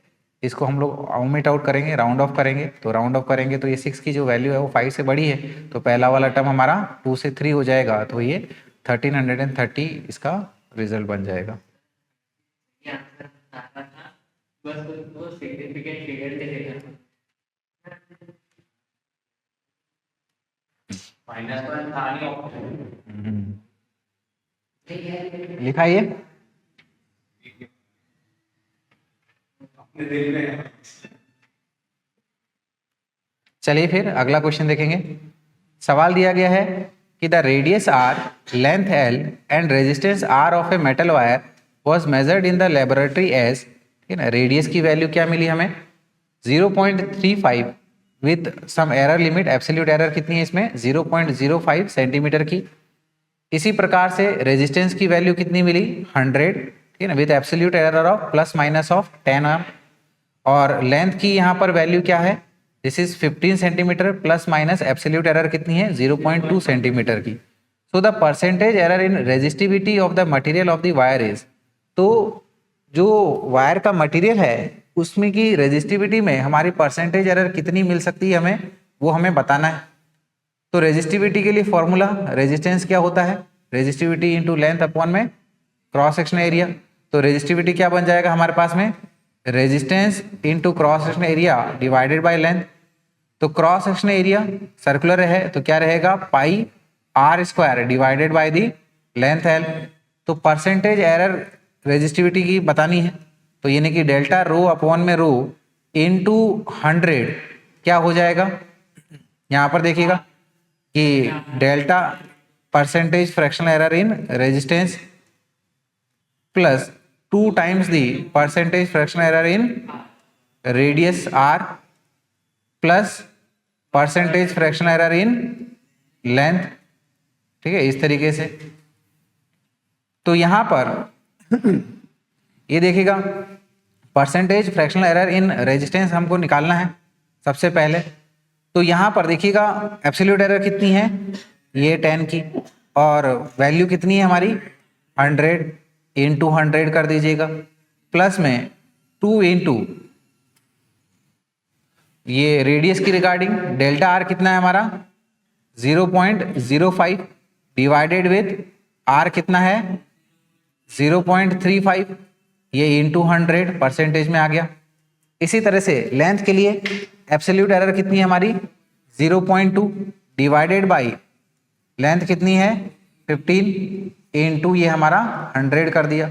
इसको हम लोग ओमिट आउट करेंगे, राउंड ऑफ करेंगे। तो राउंड ऑफ करेंगे तो ये 6 की जो वैल्यू है वो 5 से बड़ी है, तो पहला वाला टर्म हमारा 2 से 3 हो जाएगा, तो ये 1330 इसका रिजल्ट बन जाएगा। लिखा ये चलिए फिर अगला क्वेश्चन देखेंगे। सवाल दिया गया है कि the radius R, length L and resistance R of a metal wire was measured in the laboratory as. ठीक है ना, रेडियस की वैल्यू क्या मिली हमें 0.35 with some error limit, absolute error कितनी है इसमें 0.05 सेंटीमीटर की। इसी प्रकार से रेजिस्टेंस की वैल्यू कितनी मिली 100, ठीक है ना, with absolute error of plus minus of 10 ओम। और लेंथ की यहाँ पर वैल्यू क्या है, this is 15 centimetre plus minus absolute error कितनी है 0.2 सेंटीमीटर की। So the percentage error in resistivity of the material of the wire is. तो जो वायर का मटेरियल है उसमें की रेजिस्टिविटी में हमारी परसेंटेज एरर कितनी मिल सकती है हमें, वो हमें बताना है। तो रेजिस्टिविटी के लिए फॉर्मूला, रेजिस्टेंस क्या होता है, रेजिस्टिविटी इंटू लेंथ अपॉन में क्रॉस सेक्शन एरिया। तो रेजिस्टिविटी क्या बन जाएगा हमारे पास में, resistance into cross section area divided by length. तो क्रॉस सेक्शन एरिया सर्कुलर है तो क्या रहेगा pi R square divided by the length L. तो परसेंटेज एरर रेजिस्टिविटी की बतानी है, तो यानी कि डेल्टा रो अपॉन में रो इंटू 100 क्या हो जाएगा, यहाँ पर देखिएगा कि delta percentage fractional error in resistance plus 2 times the percentage fractional error in radius R plus percentage fractional error in length. ठीक है, इस तरीके से। तो यहां पर ये देखिएगा percentage fractional error in resistance हमको निकालना है सबसे पहले। तो यहां पर देखिएगा एब्सोल्यूट एरर कितनी है, ये 10 की, और वैल्यू कितनी है हमारी 100 इंटू 100 कर दीजिएगा, प्लस में 2 इंटू ये रेडियस की रिगार्डिंग डेल्टा आर कितना है हमारा 0.05 डिवाइडेड विद आर कितना है 0.35, ये इंटू 100 परसेंटेज में आ गया। इसी तरह से लेंथ के लिए एब्सोल्यूट एरर कितनी है हमारी 0.2 डिवाइडेड बाई लेंथ कितनी है 15 इंटू ये हमारा 100 कर दिया।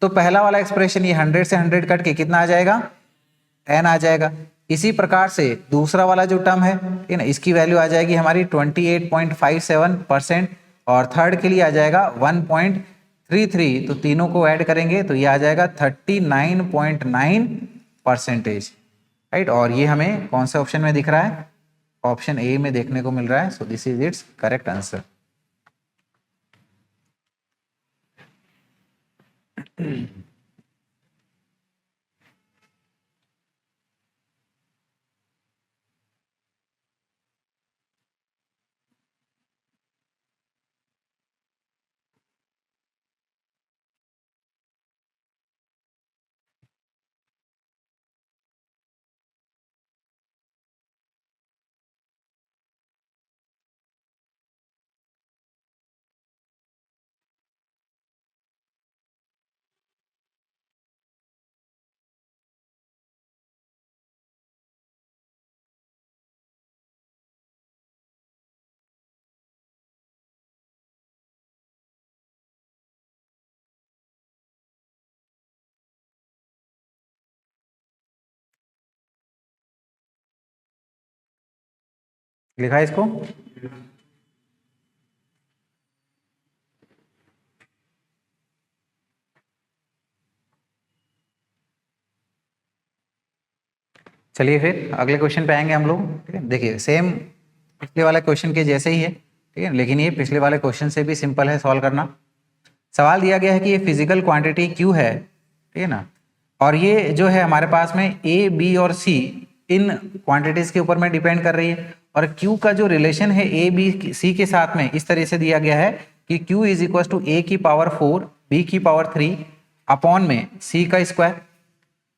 तो पहला वाला एक्सप्रेशन ये 100 से 100 कट के कितना आ जाएगा 10 आ जाएगा। इसी प्रकार से दूसरा वाला जो टर्म है ठीक है ना, इसकी वैल्यू आ जाएगी हमारी 28.57% और थर्ड के लिए आ जाएगा 1.33। तो तीनों को ऐड करेंगे तो ये आ जाएगा 39.9%। राइट। और ये हमें कौन से ऑप्शन में दिख रहा है? ऑप्शन ए में देखने को मिल रहा है। So this is its correct answer. लिखा है इसको? चलिए फिर अगले क्वेश्चन पे आएंगे हम लोग। ठीक है, देखिए सेम पिछले वाले क्वेश्चन के जैसे ही है, ठीक है, लेकिन ये पिछले वाले क्वेश्चन से भी सिंपल है सॉल्व करना। सवाल दिया गया है कि ये फिजिकल क्वांटिटी क्यू है, ठीक है ना, और ये जो है हमारे पास में ए बी और सी इन क्वांटिटीज के ऊपर में डिपेंड कर रही है, और क्यू का जो रिलेशन है ए बी सी के साथ में इस तरह से दिया गया है कि क्यू इज इक्वल टू ए की पावर 4 बी की पावर 3 अपॉन में सी का square.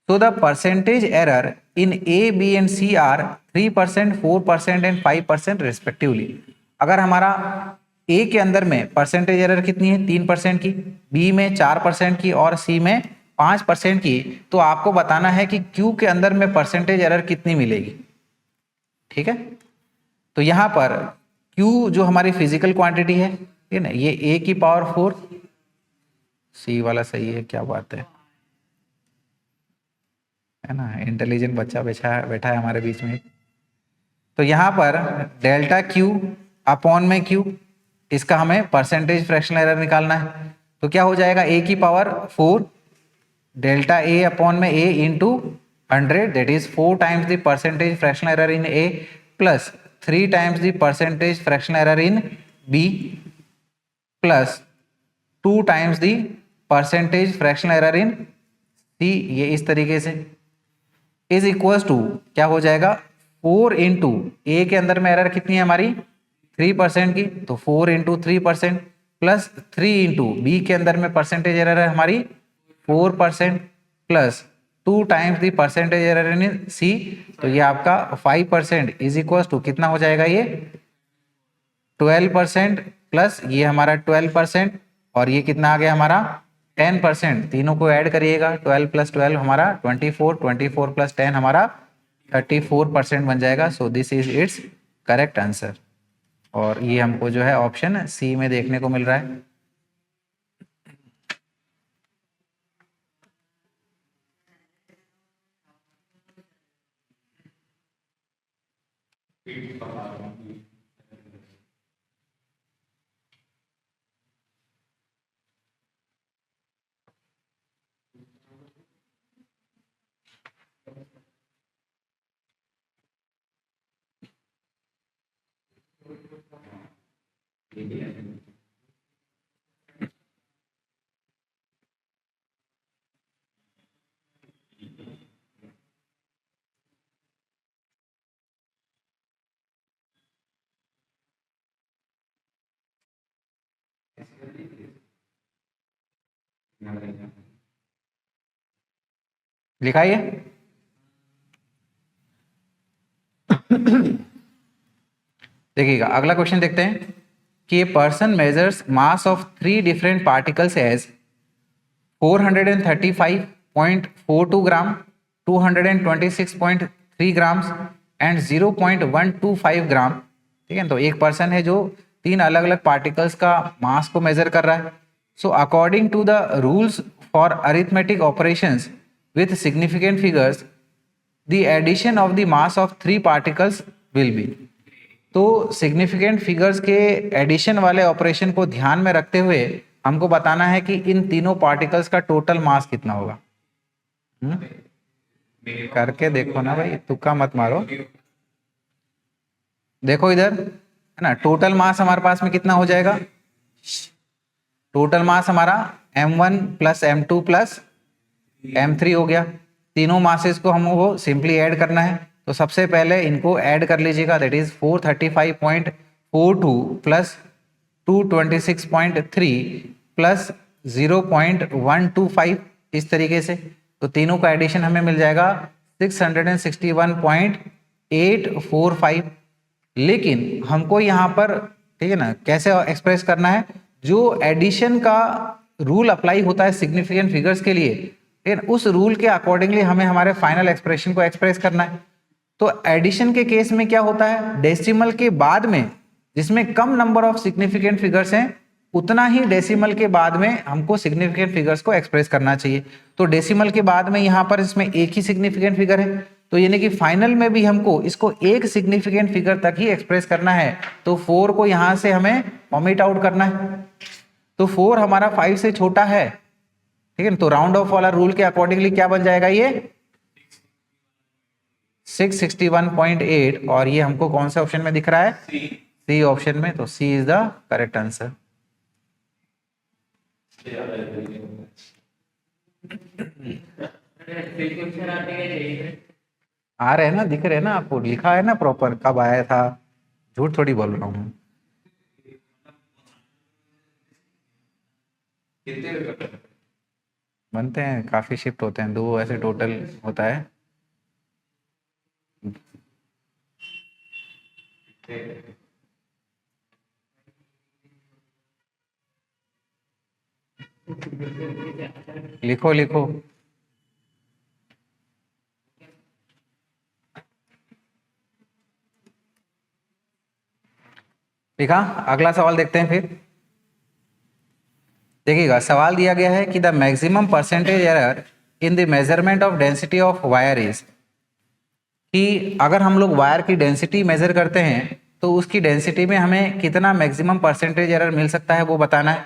So the percentage error in A, B and C are 3%, 4% and 5% respectively. अगर हमारा A के अंदर में परसेंटेज एरर कितनी है? 3% की, B में 4% की और C में 5% की, तो आपको बताना है कि Q के अंदर में परसेंटेज एरर कितनी मिलेगी। ठीक है, तो यहाँ पर Q जो हमारी फिजिकल क्वांटिटी है, ठीक है ना, ये A की पावर 4, C वाला सही है, क्या बात है ना, इंटेलिजेंट बच्चा बैठा है हमारे बीच में। तो यहाँ पर डेल्टा क्यू अपॉन में क्यू, इसका हमें परसेंटेज फ्रैक्शनल एरर निकालना है। तो क्या हो जाएगा? ए की पावर 4 डेल्टा ए अपॉन में A into 100, that is 4 times the percentage fractional error in A plus 3 times the percentage fractional error in B plus 2 times the percentage fractional error in C. ये इस तरीके से is equal to क्या हो जाएगा? 4 into ए के अंदर में एरर कितनी है हमारी? 3% की, तो 4 इंटू 3% प्लस 3 इंटू बी के अंदर में परसेंटेज एरर है हमारी 4% plus 2 times the percentage error in C, तो ये आपका 5% इज इक्वल टू कितना हो जाएगा? ये 12% प्लस ये हमारा 12% और ये कितना आ गया हमारा 10%। तीनों को ऐड करिएगा, 12 प्लस 12 हमारा 24, 24 प्लस 10 हमारा 34% बन जाएगा। So this is its correct answer. और ये हमको जो है ऑप्शन सी में देखने को मिल रहा है। लिखा है देखिएगा अगला क्वेश्चन देखते हैं कि a person measures mass of 3 different particles as 435.42 gram, 226.3 grams and 0.125 gram. ठीक है, तो एक पर्सन है जो 3 अलग अलग पार्टिकल्स का मास को मेजर कर रहा है। So according to the rules for arithmetic operations with significant figures the addition of the mass of 3 particles will be. तो सिग्निफिकेंट फिगर्स के एडिशन वाले ऑपरेशन को ध्यान में रखते हुए हमको बताना है कि इन तीनों पार्टिकल्स का टोटल मास कितना होगा। करके देखो ना भाई, तुक्का मत मारो। देखो इधर है ना, टोटल मास हमारे पास में कितना हो जाएगा? टोटल मास हमारा m1 plus m2 plus m3 हो गया। तीनों मासेस को हमको सिंपली ऐड करना है, तो सबसे पहले इनको ऐड कर लीजिएगा। दैट इज 435.42 प्लस 226.3 प्लस 0.125, इस तरीके से। तो तीनों का एडिशन हमें मिल जाएगा 661.845। लेकिन हमको यहाँ पर, ठीक है ना, कैसे एक्सप्रेस करना है? जो एडिशन का रूल अप्लाई होता है सिग्निफिकेंट फिगर्स के लिए, ठीक है ना, उस रूल के अकॉर्डिंगली हमें हमारे फाइनल एक्सप्रेशन को एक्सप्रेस करना है। तो एडिशन के केस में क्या होता है? डेसिमल के बाद में जिसमें कम नंबर ऑफ सिग्निफिकेंट फिगर्स हैं, उतना ही डेसिमल के बाद में हमको सिग्निफिकेंट फिगर्स को एक्सप्रेस करना चाहिए। तो डेसिमल के बाद में यहाँ पर इसमें एक ही सिग्निफिकेंट फिगर है, तो यानी कि फाइनल में भी हमको इसको एक सिग्निफिकेंट फिगर तक ही एक्सप्रेस करना है। तो 4 को यहाँ से हमें ओमिट आउट करना है। तो 4 हमारा 5 से छोटा है, ठीक है ना, तो राउंड ऑफ वाला रूल के अकॉर्डिंगली क्या बन जाएगा? ये 661.8, और ये हमको कौन से ऑप्शन में दिख रहा है? सी ऑप्शन में। तो सी इज द करेक्ट आंसर। आ रहे हैं ना, दिख रहे हैं ना आपको, लिखा है ना प्रॉपर कब आया था, झूठ थोड़ी बोल रहा हूँ। बनते हैं, काफी शिफ्ट होते हैं, 2 ऐसे टोटल होता है। लिखो लिखो। लिखा? अगला सवाल देखते हैं फिर। देखिएगा, सवाल दिया गया है कि the maximum percentage error in the measurement of density of wire is, कि अगर हम लोग वायर की डेंसिटी मेजर करते हैं तो उसकी डेंसिटी में हमें कितना मैक्सिमम परसेंटेज एरर मिल सकता है वो बताना है।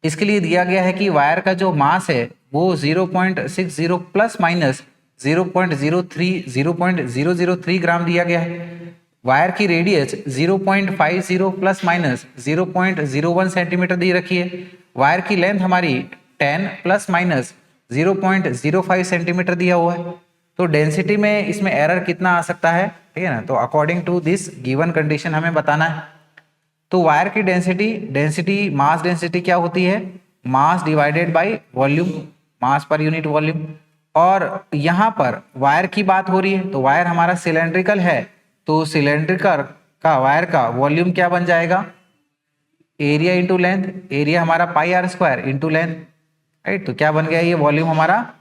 इसके लिए दिया गया है कि वायर का जो मास है वो 0.60 प्लस माइनस 0.003 ग्राम दिया गया है। वायर की रेडियस 0.50 प्लस माइनस 0.01 सेंटीमीटर दी रखी है। वायर की लेंथ हमारी 10 प्लस माइनस 0.05 सेंटीमीटर दिया हुआ है। तो डेंसिटी में इसमें एरर कितना आ सकता है, ठीक है ना, तो according to this given condition हमें बताना है। तो वायर की डेंसिटी मास डेंसिटी क्या होती है? Mass divided by volume, mass per unit volume. और यहाँ पर वायर की बात हो रही है, तो वायर हमारा सिलेंड्रिकल है, तो सिलेंड्रिकल का वायर का वॉल्यूम क्या बन जाएगा? Area into length. एरिया हमारा pi R square into length, right. तो क्या बन गया ये वॉल्यूम हमारा?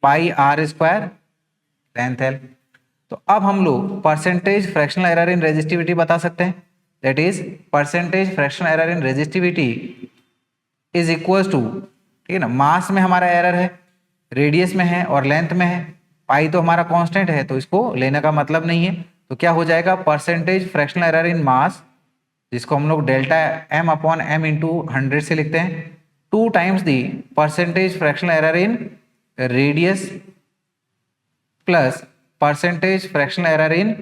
Pi R square length L. तो अब हम लोग percentage fractional error in resistivity बता सकते हैं। That is percentage fractional error in resistivity is equal to, ठीक है ना, मास में हमारा एरर है, रेडियस में है और लेंथ में है। पाई तो हमारा कांस्टेंट है, तो इसको लेने का मतलब नहीं है। तो क्या हो जाएगा? Percentage fractional error in mass, जिसको हम लोग delta M upon M into 100 से लिखते हैं, 2 times the percentage fractional error in radius plus percentage fractional error in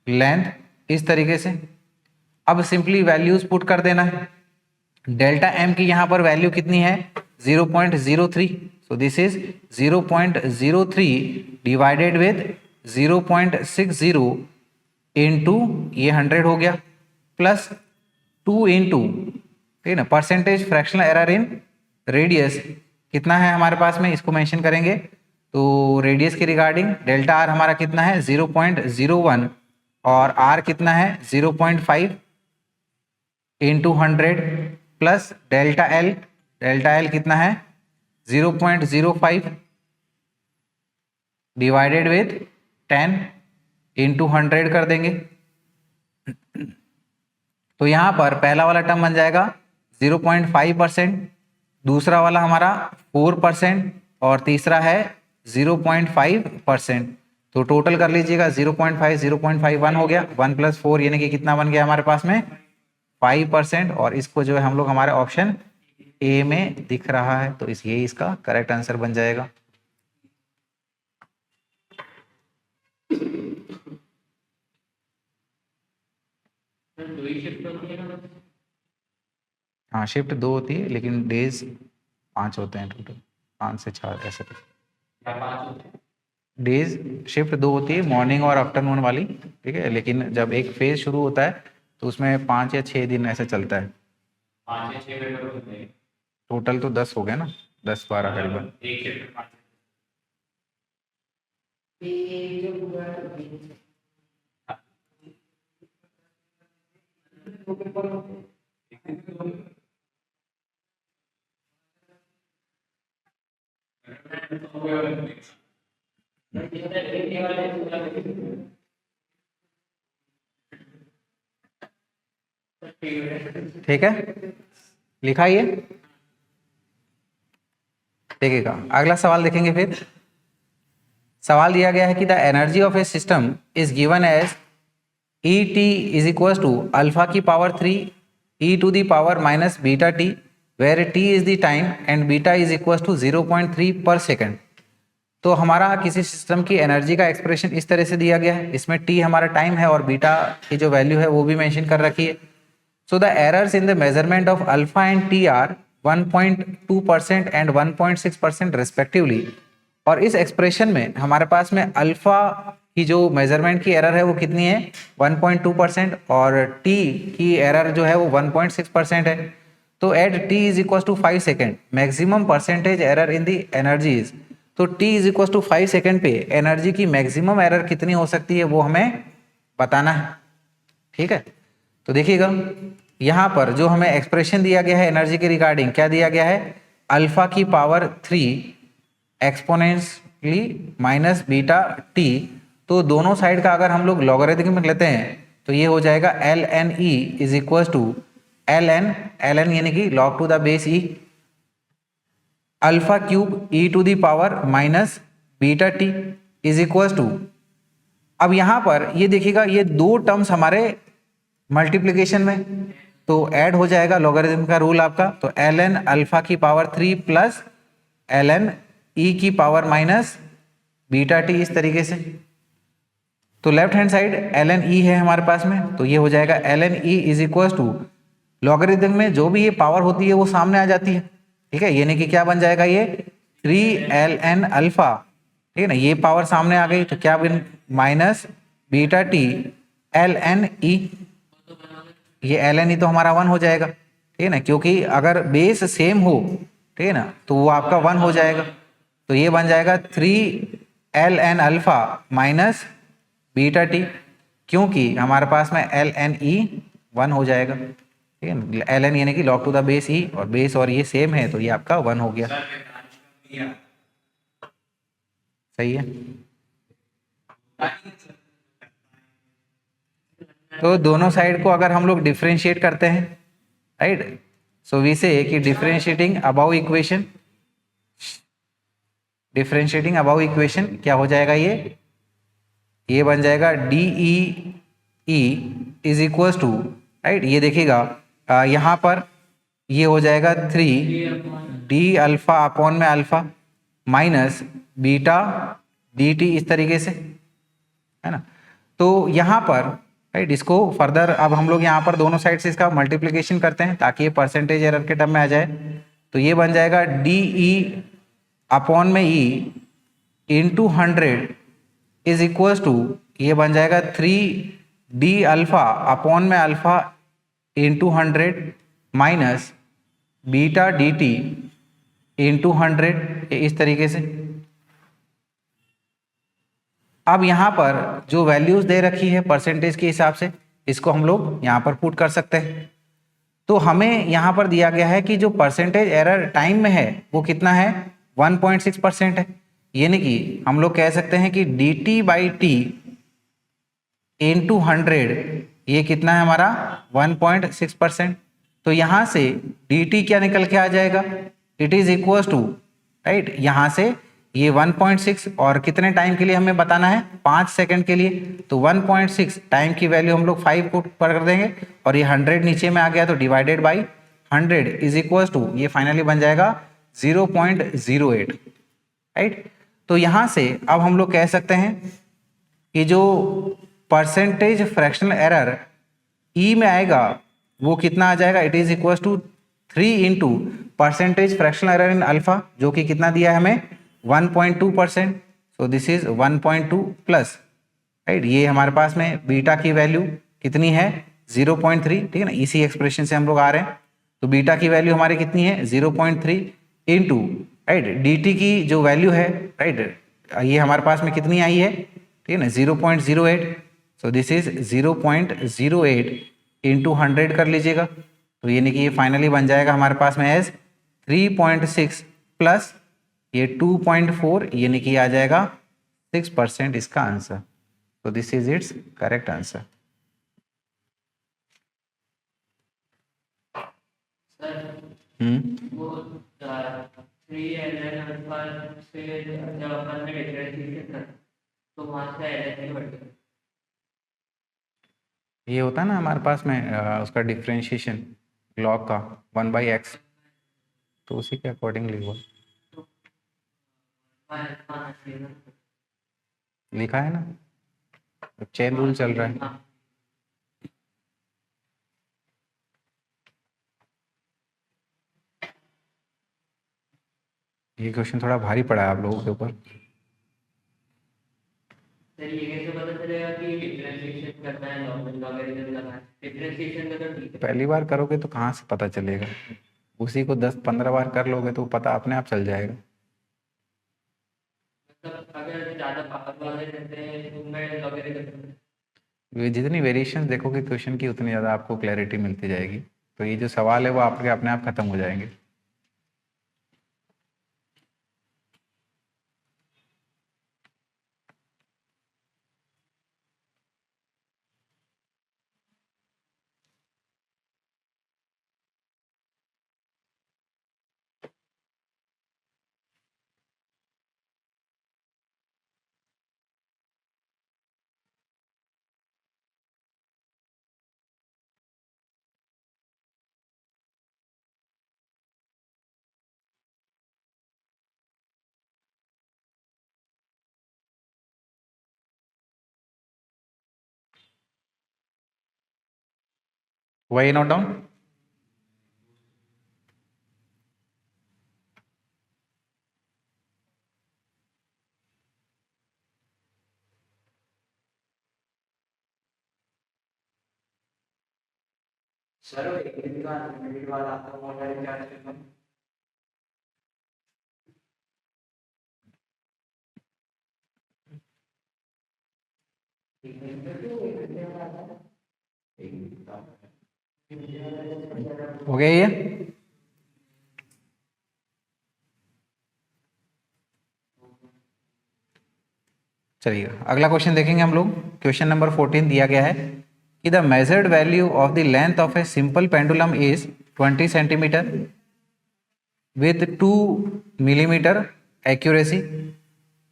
length, इस तरीके से। अब सिंपली वैल्यूज पुट कर देना है। डेल्टा एम की यहाँ पर वैल्यू कितनी है? 0.03। सो this is 0.03 divided with 0.60 into ये 100 हो गया, प्लस 2 इंटू, ठीक है ना, percentage fractional error in radius कितना है हमारे पास में, इसको मेंशन करेंगे। तो रेडियस के रिगार्डिंग डेल्टा आर हमारा कितना है? 0.01, और आर कितना है? 0.5 into 100 plus delta L. Delta L कितना है? 0.05 डिवाइडेड विथ 10 इंटू 100 कर देंगे। तो यहाँ पर पहला वाला टर्म बन जाएगा 0.5%, दूसरा वाला हमारा 4% और तीसरा है 0.5%। तो टोटल कर लीजिएगा 0.5 0.51 हो गया, 1 प्लस 4 यानी कि कितना बन गया हमारे पास में? 5%। और इसको जो है हम लोग हमारे ऑप्शन ए में दिख रहा है, तो ये इसका करेक्ट आंसर बन जाएगा। हाँ शिफ्ट 2 होती है, लेकिन डेज 5 होते हैं टोटल, 5 से 4 ऐसे कुछ। डेज शिफ्ट 2 होती है, मॉर्निंग और आफ्टरनून वाली, ठीक है, लेकिन जब एक फेज शुरू होता है तो उसमें 5 या 6 दिन ऐसे चलता है। 5 या 6 पेपर होते हैं टोटल तो 10 हो गए ना, 10-12 करीबन। एक शिफ्ट 5। ठीक है, लिखा ये। देखिएगा अगला सवाल देखेंगे। फिर सवाल दिया गया है कि the energy of a system is given as E T is equal to alpha की power 3 E to the power minus beta T, where T is the time and beta is equal to 0.3 per second. तो हमारा किसी system की energy का expression इस तरह से दिया गया है, इसमें टी हमारा टाइम है और बीटा की जो वैल्यू है वो भी मेंशन कर रखी है। So the errors in the measurement of alpha and T R 1.2% and 1.6% respectively. और इस एक्सप्रेशन में हमारे पास में अल्फा की जो मेजरमेंट की एरर है वो कितनी है, 1.2%, और टी की एरर जो है वो 1.6% है। तो at T is equal to 5 second maximum percentage error in the energies. तो t is equal to 5 second पे एनर्जी की मैक्सिमम एरर कितनी हो सकती है वो हमें बताना है। ठीक है, तो देखिएगा यहाँ पर जो हमें एक्सप्रेशन दिया गया है एनर्जी के रिगार्डिंग, क्या दिया गया है, अल्फा की power 3 exponentially minus beta T. तो दोनों साइड का अगर हम लोग लॉगरिथमिक लेते हैं तो ये हो जाएगा L N E is equal to L N यानी कि log to the base E alpha cube E to the power minus beta T is equal to. अब यहाँ पर ये देखिएगा ये दो टर्म्स हमारे मल्टीप्लिकेशन में, तो ऐड हो जाएगा लॉगरिथम का रूल आपका। तो एल एन अल्फा की power 3 plus L N E की पावर माइनस बीटा टी, इस तरीके से। तो left hand side L N E है हमारे पास में, तो ये हो जाएगा L N E is equal to logarithm में जो भी ये पावर होती है वो सामने आ जाती है। ठीक है, यानी कि क्या बन जाएगा ये 3ln अल्फा, ठीक है ना, ये पावर सामने आ गई तो क्या बन माइनस बीटा टी ln ई, ये ln ई तो हमारा 1 हो जाएगा। ठीक है ना, क्योंकि अगर बेस सेम हो, ठीक है ना, तो वो आपका 1 हो जाएगा। तो ये बन जाएगा 3ln alpha minus beta T, क्योंकि हमारे पास में ln ई 1 हो जाएगा। ठीक है ना, एल एन यानी कि लॉग टू द बेस ई, और बेस और ये सेम है तो ये आपका 1 हो गया। सही है, तो दोनों साइड को अगर हम लोग डिफरेंशिएट करते हैं, राइट, सो वी से कि differentiating about equation, differentiating about equation क्या हो जाएगा, ये बन जाएगा D E is equal to, right, ये देखिएगा यहाँ पर ये हो जाएगा 3 डी अल्फा अपॉन में alpha minus beta D T, इस तरीके से, है ना। तो यहाँ पर राइट इसको फर्दर अब हम लोग यहाँ पर दोनों साइड से इसका मल्टीप्लिकेशन करते हैं ताकि ये परसेंटेज एरर के टर्म में आ जाए। तो ये बन जाएगा डी ई अपॉन में E into 100 is equal to, ये बन जाएगा 3 डी अल्फा अपॉन में alpha into 100 minus beta D T into 100, इस तरीके से। अब यहाँ पर जो वैल्यूज दे रखी है परसेंटेज के हिसाब से, इसको हम लोग यहाँ पर पुट कर सकते हैं। तो हमें यहाँ पर दिया गया है कि जो परसेंटेज एरर टाइम में है वो कितना है, 1.6% है। यानी कि हम लोग कह सकते हैं कि D T by T into 100 ये कितना है हमारा 1.6%। तो यहाँ से डी टी क्या निकल के आ जाएगा, it is equal to, right, यहाँ से ये 1.6 और कितने टाइम के लिए हमें बताना है, 5 सेकंड के लिए। तो 1.6 टाइम की वैल्यू हम लोग 5 को कर देंगे और ये 100 नीचे में आ गया तो divided by 100 is equal to, ये फाइनली बन जाएगा 0.08, राइट। तो यहाँ से अब हम लोग कह सकते हैं कि जो परसेंटेज फ्रैक्शनल एरर ई में आएगा वो कितना आ जाएगा, it is equal to 3 into percentage fractional error in alpha, जो कि कितना दिया है हमें 1.2%। So this is 1.2 plus, right, ये हमारे पास में बीटा की वैल्यू कितनी है 0.3, ठीक है ना, इसी एक्सप्रेशन से हम लोग आ रहे हैं। तो बीटा की वैल्यू हमारी कितनी है 0.3 इंटू, राइट, dt की जो वैल्यू है, राइट, ये हमारे पास में कितनी आई है, ठीक है ना 0.08। सो दिस इज 0.08 इंटू 100 कर लीजिएगा, तो यानी कि ये फाइनली बन जाएगा हमारे पास में एज 3.6 प्लस ये 2.4, यानी कि आ जाएगा 6% इसका आंसर। तो this is its correct answer. वो 3 अल्फा से जब अपन ने डिफरेंशिएशन कर तो वहां से एलएन बढ़ गया। ये होता है ना हमारे पास में उसका डिफरेंशिएशन लॉग का 1/x, तो उसी के अकॉर्डिंगली हुआ, लिखा है ना, चेन रूल चल रहा है। ये क्वेश्चन थोड़ा भारी पड़ा है आप लोगों के ऊपर। सर ये कैसे पता चलेगा कि डिफरेंशिएशन करना है, लॉगरिथम लगाना है? डिफरेंशिएशन में तो ठीक है, पहली बार करोगे तो कहाँ से पता चलेगा, उसी को 10-15 बार कर लोगे तो पता अपने आप चल जाएगा। मतलब अगर ज्यादा पावर वाले रहते हैं तो मैं लॉगरिथम, जितनी वेरिएशंस देखोगे क्वेश्चन की उतनी ज़्यादा आपको क्लैरिटी मिलती जाएगी। तो ये जो सवाल है वो आपके अपने आप खत्म हो जाएंगे। वही नोट डाउन। सर एक मिनट बाद आपका मोबाइल चार्ज करना। हो गया ये? चलिए अगला क्वेश्चन देखेंगे हम लोग। क्वेश्चन नंबर 14 दिया गया है कि the measured value of the length of a simple pendulum is 20 centimetre with 2 millimetre accuracy.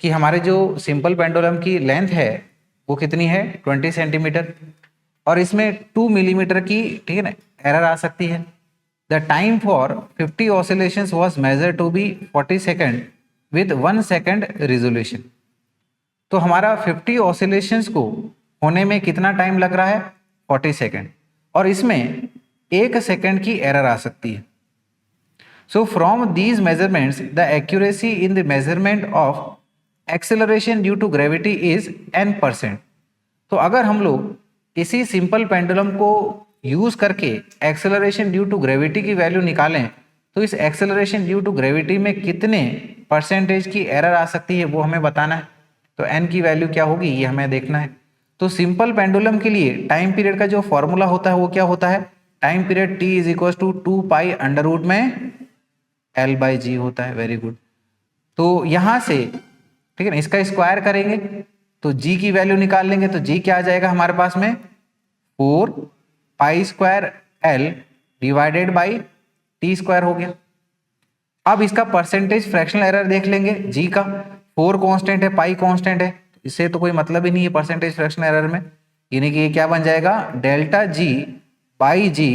कि हमारे जो सिंपल पेंडुलम की लेंथ है वो कितनी है 20 सेंटीमीटर, और इसमें 2 मिलीमीटर की, ठीक है ना, एरर आ सकती है। The time for 50 oscillations was measured to be 40 second with 1 second resolution. तो हमारा 50 ऑसिलेशंस को होने में कितना टाइम लग रहा है 40 सेकेंड, और इसमें 1 सेकेंड की एरर आ सकती है। So from these measurements the accuracy in the measurement of acceleration due to gravity is n%। तो अगर हम लोग इसी सिंपल पेंडुलम को यूज करके एक्सेलरेशन ड्यू टू ग्रेविटी की वैल्यू निकालें तो इस एक्सेलरेशन ड्यू टू ग्रेविटी में कितने परसेंटेज की एरर आ सकती है वो हमें बताना है। तो n की वैल्यू क्या होगी ये हमें देखना है। तो सिंपल पेंडुलम के लिए टाइम पीरियड का जो फॉर्मूला होता है वो क्या होता है, time period t is equal to 2 pi under root में L/G होता है। Very good. तो यहां से, ठीक है ना, इसका स्क्वायर करेंगे तो g की वैल्यू निकाल लेंगे, तो g क्या आ जाएगा हमारे पास में 4 pi square L divided by t square हो गया। अब इसका परसेंटेज फ्रैक्शनल एरर देख लेंगे g का, 4 कांस्टेंट है, पाई कांस्टेंट है, इससे तो कोई मतलब ही नहीं है परसेंटेज फ्रैक्शनल एरर में, यानी कि ये क्या बन जाएगा delta g by g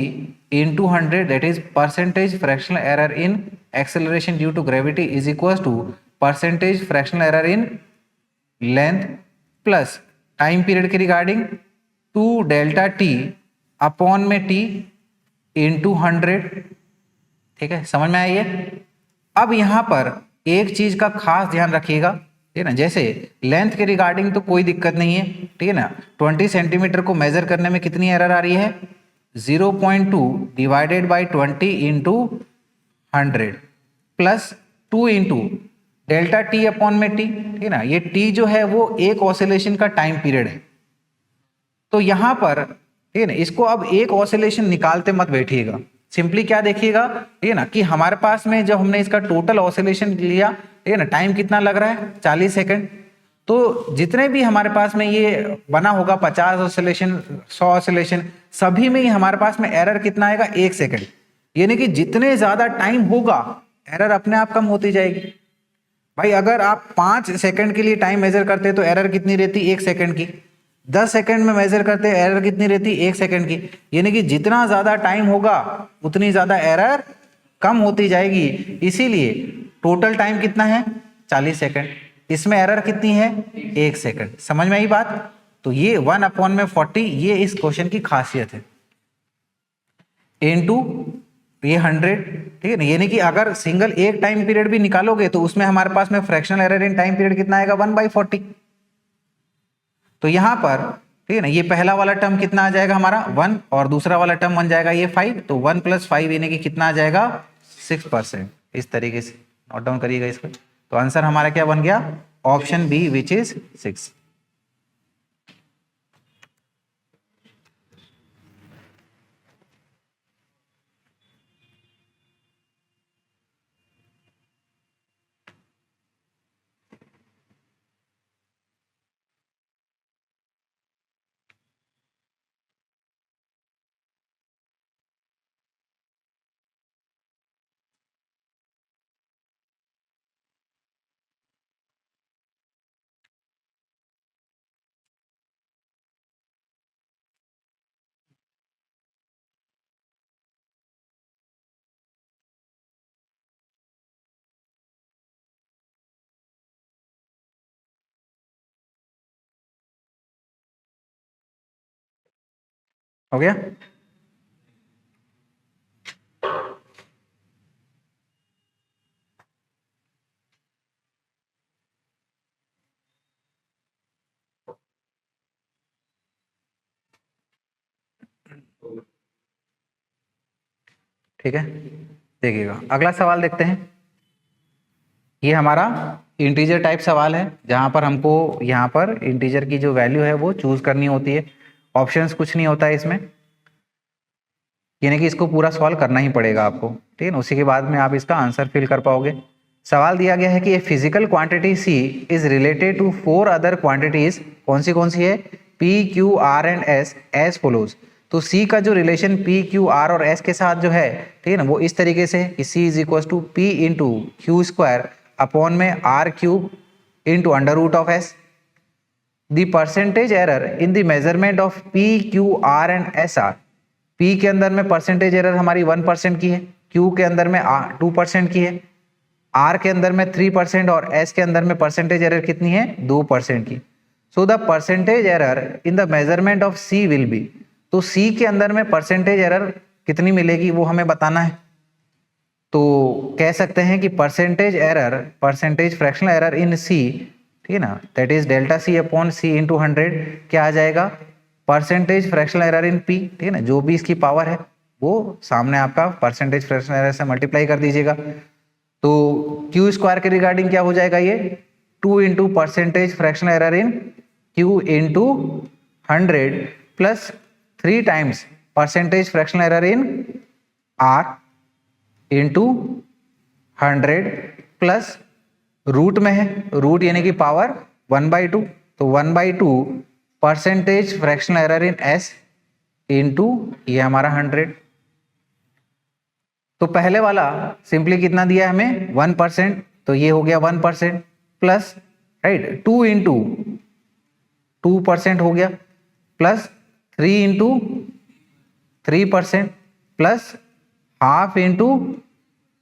into 100, that is percentage fractional error in acceleration due to gravity is equal to percentage fractional error in length plus time period के रिगार्डिंग 2 डेल्टा t अपॉन में T into 100, ठीक है, समझ में आई है। अब यहाँ पर एक चीज का खास ध्यान रखिएगा, ठीक है ना, जैसे लेंथ के रिगार्डिंग तो कोई दिक्कत नहीं है, ठीक है ना। 20 सेंटीमीटर को मेजर करने में कितनी एरर आ रही है, 0.2 divided by 20 into 100 plus 2 into delta T upon में टी, ठीक है ना। ये टी जो है वो एक ऑसिलेशन का टाइम पीरियड है। तो यहाँ पर, ठीक है ना, इसको अब एक ऑसिलेशन निकालते मत बैठिएगा, सिंपली क्या देखिएगा, ठीक है ना, कि हमारे पास में जब हमने इसका टोटल ऑसिलेशन लिया, ठीक है ना, टाइम कितना लग रहा है 40 सेकंड। तो जितने भी हमारे पास में ये बना होगा 50 ऑसिलेशन, 100 ऑसिलेशन, सभी में ही हमारे पास में एरर कितना आएगा, 1 सेकंड। यानी कि जितने ज्यादा टाइम होगा एरर अपने आप कम होती जाएगी। भाई अगर आप 5 सेकंड के लिए टाइम मेजर करते तो एरर कितनी रहती, 1 सेकंड की। 10 सेकंड में मेजर करते एरर कितनी रहती, 1 सेकंड की। यानी कि जितना ज्यादा टाइम होगा उतनी ज्यादा एरर कम होती जाएगी। इसीलिए टोटल टाइम कितना है, 40 सेकंड, इसमें एरर कितनी है, 1 सेकंड। समझ में आई बात। तो ये 1/40 ये इस क्वेश्चन की खासियत है। इनटू ये 100, ठीक है ना। यानी कि अगर सिंगल एक टाइम पीरियड भी निकालोगे तो उसमें हमारे पास में fractional error in time period कितना आएगा, 1/40। तो यहां पर, ठीक है ना, ये पहला वाला टर्म कितना आ जाएगा हमारा 1 और दूसरा वाला टर्म बन जाएगा ये 5। तो 1 + 5 यानी कि कितना आ जाएगा, 6%। इस तरीके से नोट डाउन करिएगा इसको। तो आंसर हमारा क्या बन गया, ऑप्शन बी विच इज 6। हो गया। ठीक है, देखिएगा अगला सवाल देखते हैं। ये हमारा इंटीजर टाइप सवाल है, जहां पर हमको यहाँ पर इंटीजर की जो वैल्यू है वो चूज करनी होती है। ऑप्शंस कुछ नहीं होता है इसमें, यानी कि इसको पूरा सॉल्व करना ही पड़ेगा आपको, ठीक है ना। उसी के बाद में आप इसका आंसर फिल कर पाओगे। सवाल दिया गया है कि a physical quantity C is related to 4 other quantities. कौन सी है, P, Q, R and S as follows. तो C का जो रिलेशन P, Q, R और S के साथ जो है, ठीक है ना, वो इस तरीके से कि C is equal to P into Q² upon में R³ into √S। The percentage error in the measurement of P, Q, R and SR। P के अंदर में परसेंटेज एरर हमारी 1% की है, Q के अंदर में 2% की है, R के अंदर में 3% और S के अंदर में परसेंटेज एरर कितनी है, 2% की। So the percentage error in the measurement of C will be. तो C के अंदर में परसेंटेज एरर कितनी मिलेगी वो हमें बताना है। तो कह सकते हैं कि percentage error, percentage fractional error इन C, ठीक है ना, that is delta C upon C into 100 क्या आ जाएगा, परसेंटेज फ्रैक्शनल एरर इन P, ठीक है ना, जो भी इसकी पावर है वो सामने आपका परसेंटेज फ्रैक्शनल एरर से मल्टीप्लाई कर दीजिएगा। तो Q² के रिगार्डिंग क्या हो जाएगा, ये 2 into percentage fractional error in Q into 100 plus 3 times percentage fractional error in R into 100 plus root में है, रूट यानी कि पावर 1/2। तो 1/2 percentage fractional error in S into ये हमारा 100। तो पहले वाला सिंपली कितना दिया हमें 1%, तो ये हो गया 1% प्लस, राइट, 2 इंटू 2% हो गया plus 3 into 3% plus half into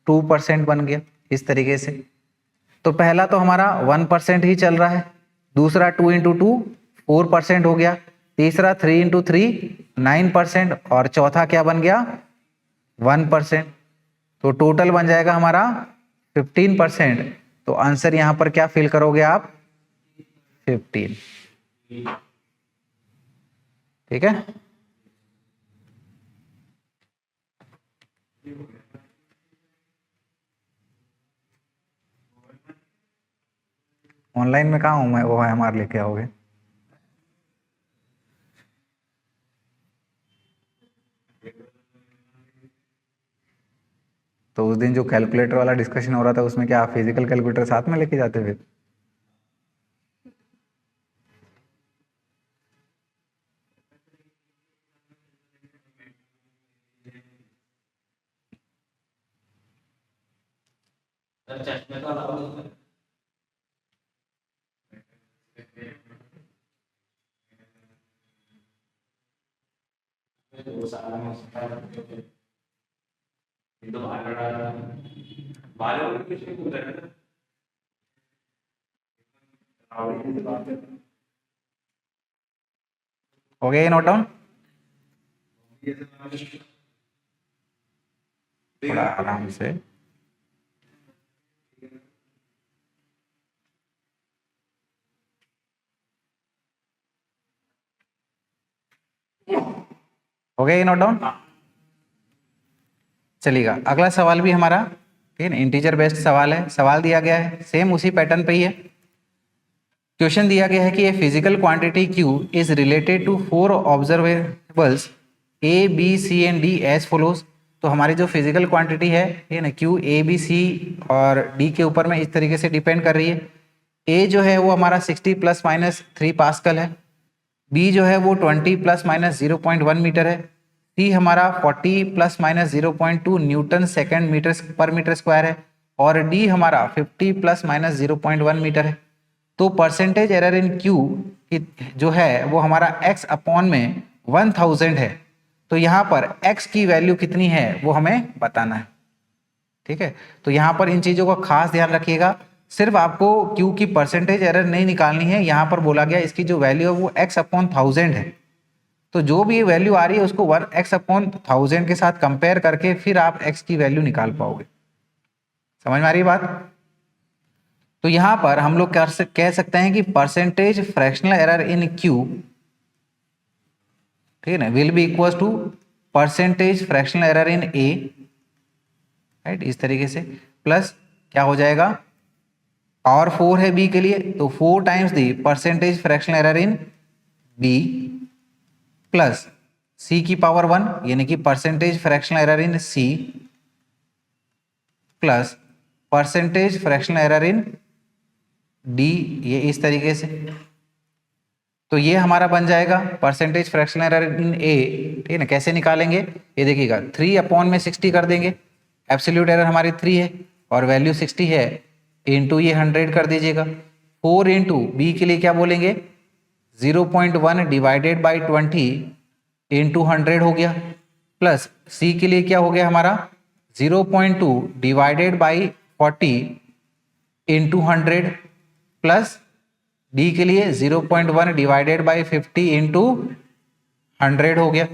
2% बन गया इस तरीके से। तो पहला तो हमारा 1% ही चल रहा है, दूसरा 2 इंटू 2 4% हो गया, तीसरा 3 इंटू 3 9% और चौथा क्या बन गया 1%, तो टोटल बन जाएगा हमारा 15%। तो आंसर यहां पर क्या फिल करोगे आप 15। ठीक है, ऑनलाइन में कहाँ हूं मैं, वो है हमारे लेके आओगे। तो उस दिन जो कैलकुलेटर वाला डिस्कशन हो रहा था उसमें क्या आप फिजिकल कैलकुलेटर साथ में लेके जाते थे। चश्मे का अलावा वो सारा तो बाल कुछ नहीं होता है। हो गया ये नोट डाउन, थोड़ा आराम से। हो गया ये नोट डाउन, चलिएगा अगला सवाल भी हमारा ठीक है ना, इंटीजर बेस्ड सवाल है। सवाल दिया गया है सेम उसी पैटर्न पे ही है। क्वेश्चन दिया गया है कि a physical quantity Q is related to 4 observables A, B, C and D as follows. तो हमारी जो फिजिकल क्वांटिटी है ठीक है ना, Q A, B, C और D के ऊपर में इस तरीके से डिपेंड कर रही है। A जो है वो हमारा 60 ± 3 पास्कल है, B जो है वो 20 ± 0.1 मीटर है, C हमारा 40 ± 0.2 न्यूटन सेकेंड मीटर पर मीटर स्क्वायर है, और D हमारा 50 ± 0.1 मीटर है। तो परसेंटेज एरर इन Q जो है वो हमारा x अपॉन में 1000 है। तो यहाँ पर x की वैल्यू कितनी है वो हमें बताना है। ठीक है, तो यहाँ पर इन चीज़ों का खास ध्यान रखिएगा। सिर्फ आपको Q की परसेंटेज एरर नहीं निकालनी है, यहाँ पर बोला गया इसकी जो वैल्यू है वो x अपॉन 1000 है। तो जो भी वैल्यू आ रही है उसको 1x अपॉन 1000 के साथ कंपेयर करके फिर आप x की वैल्यू निकाल पाओगे। समझ में आ रही है बात। तो यहां पर हम लोग कह सकते हैं कि percentage fractional error in Q ठीक है ना will be equal to percentage fractional error in A, right, इस तरीके से प्लस क्या हो जाएगा, पावर 4 है B के लिए तो 4 times the percentage fractional error in B plus C की पावर 1 यानी कि परसेंटेज फ्रैक्शनल एरर इन C plus percentage fractional error इन D, ये इस तरीके से। तो ये हमारा बन जाएगा परसेंटेज फ्रैक्शनल एरर इन ए। ठीक है ना, कैसे निकालेंगे ये देखिएगा, 3 अपॉन में 60 कर देंगे, एब्सोल्यूट एरर हमारी 3 है और वैल्यू 60 है, इंटू ये 100 कर दीजिएगा। 4 इंटू बी के लिए क्या बोलेंगे 0.1 डिवाइडेड बाई 20 इंटू 100 हो गया, प्लस सी के लिए क्या हो गया हमारा 0.2 divided by 40 into 100 plus D के लिए 0.1 डिवाइडेड बाई 50 इंटू 100 हो गया।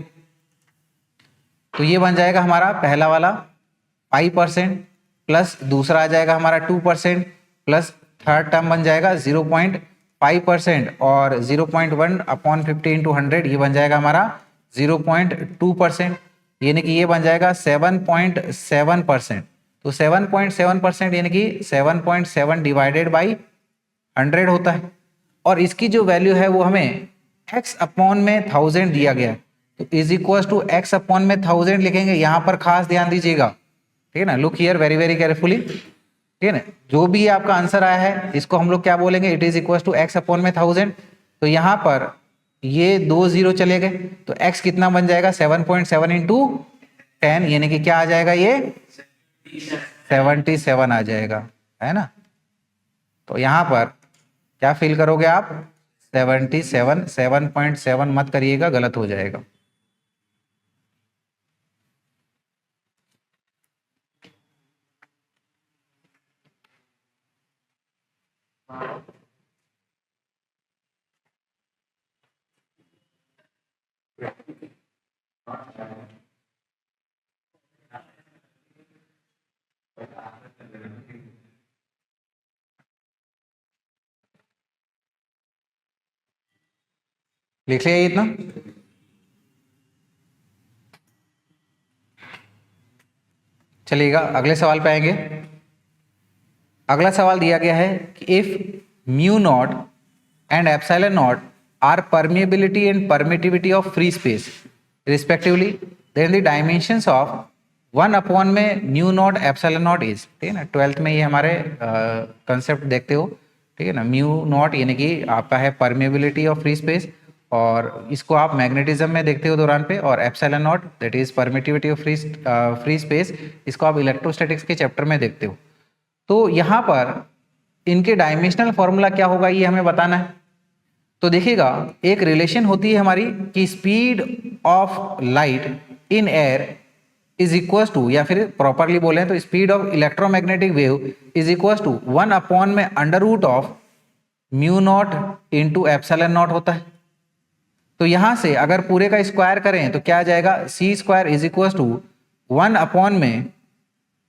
तो ये बन जाएगा हमारा पहला वाला 5% प्लस दूसरा आ जाएगा हमारा 2% प्लस थर्ड टर्म बन जाएगा 0.5% और 0.1 अपॉन 50 इंटू 100 ये बन जाएगा हमारा 0.2%, यानी कि ये बन जाएगा 7.7%। तो 7.7% यानी कि 7.7 डिवाइडेड बाई 100 होता है, और इसकी जो वैल्यू है वो हमें x अपॉन में 1000 दिया गया है। तो is equal to x upon में 1000 लिखेंगे, यहाँ पर खास ध्यान दीजिएगा। ठीक है ना, look here very very carefully. ठीक है ना, जो भी आपका आंसर आया है इसको हम लोग क्या बोलेंगे, it is equal to x upon में 1000। तो यहाँ पर ये 2 0 चले गए तो x कितना बन जाएगा 7.7 इंटू 10, यानी कि क्या आ जाएगा ये 77 आ जाएगा, है ना। तो यहाँ पर क्या फील करोगे आप 77, 7.7 मत करिएगा, गलत हो जाएगा। लिख लिया ये इतना? चलिएगा अगले सवाल पे आएंगे। अगला सवाल दिया गया है कि if mu naught and epsilon naught are permeability and permittivity of free space respectively, then the dimensions of 1 में mu naught epsilon not is, ठीक है ना। 12th में ये हमारे कंसेप्ट देखते हो, ठीक है ना। म्यू नॉट यानी कि आपका है परमिएबिलिटी ऑफ फ्री स्पेस, और इसको आप मैग्नेटिज्म में देखते हो दौरान पे, और epsilon not that is permittivity of free space, इसको आप इलेक्ट्रोस्टैटिक्स के चैप्टर में देखते हो। तो यहाँ पर इनके डायमेंशनल फॉर्मूला क्या होगा ये हमें बताना है। तो देखिएगा एक रिलेशन होती है हमारी कि speed of light in air is equal to, या फिर प्रॉपरली बोलें तो speed of electromagnetic wave is equal to 1 में under root of mu naught into epsilon naught होता है। तो यहां से अगर पूरे का स्क्वायर करें तो क्या आ जाएगा, सी स्क्वायर इज इक्वल टू 1 में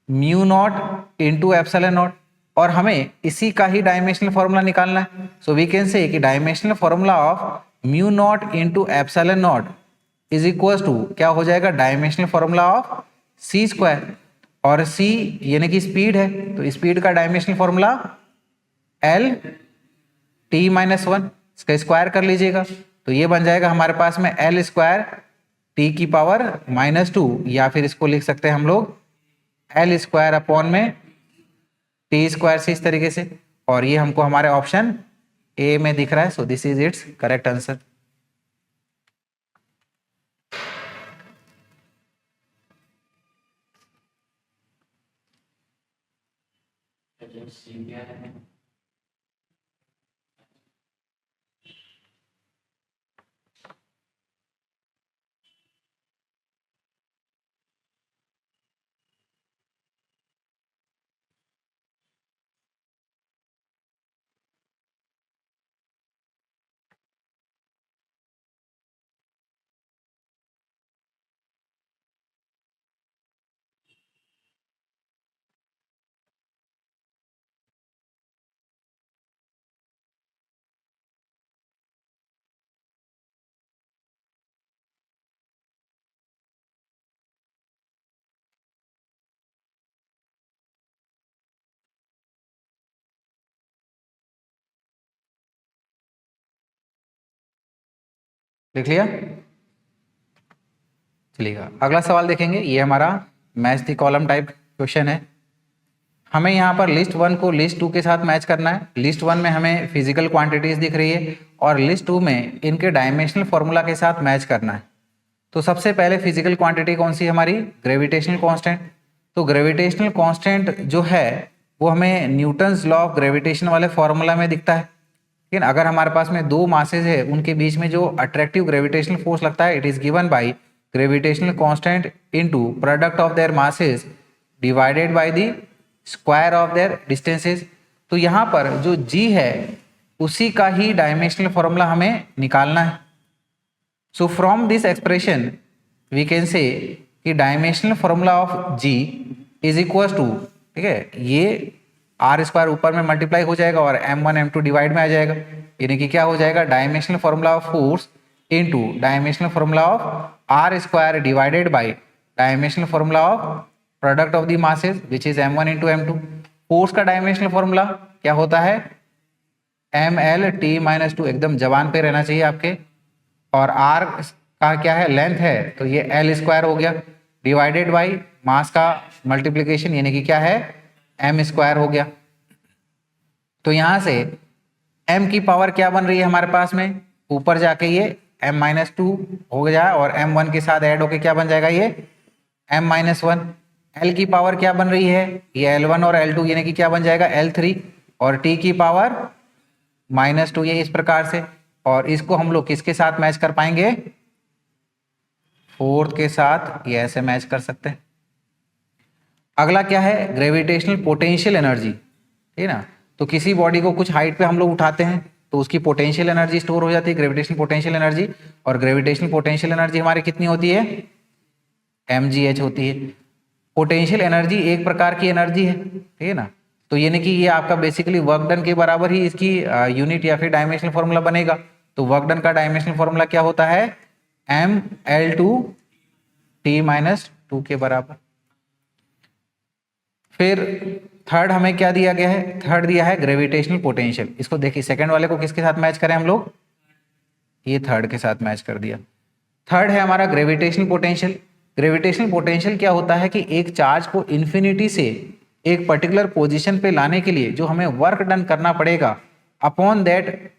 mu naught into epsilon not, और हमें इसी का ही डायमेंशनल फॉर्मूला निकालना है। सो वी कैन से कि dimensional formula of mu naught into epsilon not is equal to क्या हो जाएगा, dimensional formula of C square, और सी यानी कि स्पीड है, तो स्पीड का dimensional formula L T minus 1, इसका स्क्वायर कर लीजिएगा तो ये बन जाएगा हमारे पास में एल स्क्वायर टी की पावर -2, या फिर इसको लिख सकते हैं हम लोग एल स्क्वायर अपॉन में टी स्क्वायर से, इस तरीके से। और ये हमको हमारे ऑप्शन ए में दिख रहा है, so this is its correct answer. C क्या है? लिख लिया? चलिएगा अगला सवाल देखेंगे। ये हमारा match the column type question है। हमें यहाँ पर लिस्ट 1 को लिस्ट 2 के साथ मैच करना है। लिस्ट 1 में हमें फिजिकल क्वांटिटीज दिख रही है, और लिस्ट 2 में इनके डायमेंशनल फॉर्मूला के साथ मैच करना है। तो सबसे पहले फिजिकल क्वांटिटी कौन सी है हमारी, ग्रेविटेशनल कांस्टेंट। तो ग्रेविटेशनल कांस्टेंट जो है वो हमें न्यूटन्स लॉ ऑफ ग्रेविटेशन वाले फॉर्मूला में दिखता है। लेकिन अगर हमारे पास में दो मासेज है, उनके बीच में जो अट्रैक्टिव ग्रेविटेशनल फोर्स लगता है, it is given by gravitational constant into product of their masses divided by the square of their distances. तो यहाँ पर जो g है उसी का ही डायमेंशनल फॉर्मूला हमें निकालना है। So from this expression we can say कि dimensional formula of g is equal to, ठीक है, ये आर स्क्वायर ऊपर में मल्टीप्लाई हो जाएगा और m1 m2 डिवाइड में आ जाएगा, यानी कि क्या हो जाएगा, dimensional formula of force into dimensional formula of R square divided by dimensional formula of product of the masses which is m1 into m2। Force का डायमेंशनल फॉर्मूला क्या होता है, ml(t-2), एकदम जबान पे रहना चाहिए आपके। और r का क्या है, लेंथ है, तो ये l स्क्वायर हो गया डिवाइडेड बाय मास का मल्टीप्लिकेशन, यानी कि क्या है, m स्क्वायर हो गया। तो यहां से m की पावर क्या बन रही है हमारे पास में, ऊपर जाके ये m-2 हो गया, और m1 के साथ ऐड होके क्या बन जाएगा, ये m-1। l की पावर क्या बन रही है, ये l1 और l2, यानी कि क्या बन जाएगा, l3, और t की पावर -2, ये इस प्रकार से। और इसको हम लोग किसके साथ मैच कर पाएंगे, फोर्थ के साथ, ये ऐसे मैच कर सकते हैं। अगला क्या है, ग्रेविटेशनल पोटेंशियल एनर्जी, ठीक है ना। तो किसी बॉडी को कुछ हाइट पे हम लोग उठाते हैं तो उसकी पोटेंशियल एनर्जी स्टोर हो जाती है, ग्रेविटेशनल पोटेंशियल एनर्जी। और ग्रेविटेशनल पोटेंशियल एनर्जी हमारी कितनी होती है, mgh होती है। पोटेंशियल एनर्जी एक प्रकार की एनर्जी है, ठीक है ना। तो यानी कि ये आपका बेसिकली वर्क डन के बराबर ही इसकी यूनिट या फिर डायमेंशनल फॉर्मूला बनेगा। तो वर्क डन का डायमेंशनल फॉर्मूला क्या होता है, mL2T-2 के बराबर। फिर थर्ड हमें क्या दिया गया है, थर्ड दिया है ग्रेविटेशनल पोटेंशियल। इसको देखिए, सेकंड वाले को किसके साथ मैच करें हम लोग, ये थर्ड के साथ मैच कर दिया। थर्ड है हमारा ग्रेविटेशनल पोटेंशियल। ग्रेविटेशनल पोटेंशियल क्या होता है कि एक चार्ज को इन्फिनिटी से एक पर्टिकुलर पोजीशन पे लाने के लिए जो हमें वर्क डन करना पड़ेगा, अपॉन दैट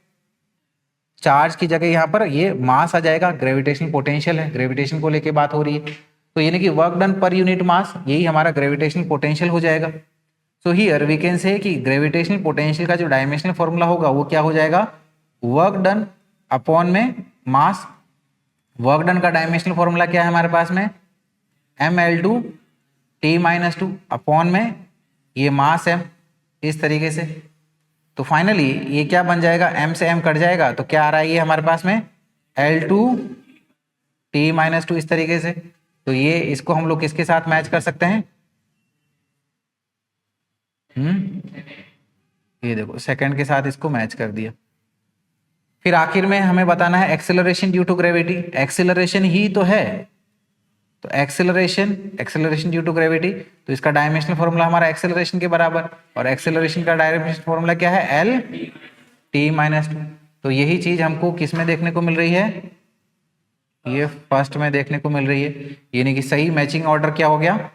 चार्ज की जगह यहाँ पर ये मास आ जाएगा, ग्रेविटेशनल पोटेंशियल है, ग्रेविटेशन को लेके बात हो रही है, तो यानी कि work done per unit mass, यही हमारा ग्रेविटेशनल पोटेंशियल हो जाएगा। सो हियर वी कैन से कि ग्रेविटेशनल पोटेंशियल का जो डायमेंशनल फॉर्मूला होगा वो क्या हो जाएगा, वर्क डन अपॉन में मास। वर्क डन का डायमेंशनल फॉर्मूला क्या है हमारे पास में, mL2T-2 अपॉन में ये मास m, इस तरीके से। तो फाइनली ये क्या बन जाएगा, m से m कट जाएगा, तो क्या आ रहा है ये हमारे पास में L2T-2 इस तरीके से। तो ये इसको हम लोग किसके साथ मैच कर सकते हैं, ये देखो सेकंड के साथ इसको मैच कर दिया। फिर आखिर में हमें बताना है acceleration due to gravity, acceleration ही तो है, तो एक्सेलरेशन ड्यू टू ग्रेविटी, तो इसका डायमेंशनल फॉर्मूला हमारा एक्सेलरेशन के बराबर, और एक्सेलरेशन का डायमेंशनल फॉर्मूला क्या है, L-T-2। तो यही चीज हमको किस में देखने को मिल रही है, ये फर्स्ट में देखने को मिल रही है, यानी कि सही मैचिंग ऑर्डर क्या हो गया,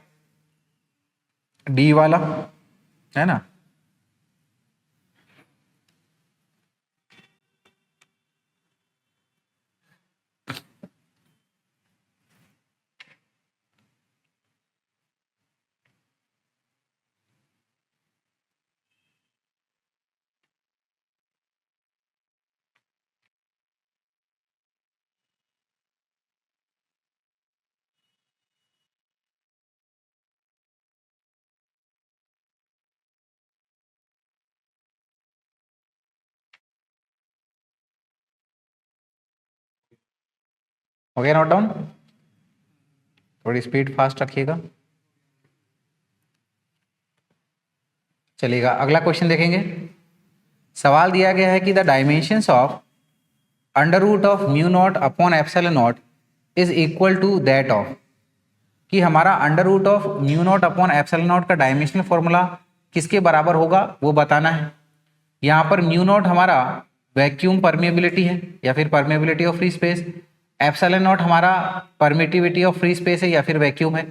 डी वाला, है ना। हो गया नोट डाउन, थोड़ी स्पीड फास्ट रखिएगा। चलिएगा अगला क्वेश्चन देखेंगे। सवाल दिया गया है कि the dimensions of under root of mu not upon epsilon not is equal to that of, कि हमारा under root of mu not upon epsilon not का डायमेंशनल फॉर्मूला किसके बराबर होगा वो बताना है। यहाँ पर म्यू नॉट हमारा वैक्यूम परमिएबिलिटी है या फिर permeability of free space, epsilon naught हमारा परमिटिविटी ऑफ फ्री स्पेस है या फिर वैक्यूम है।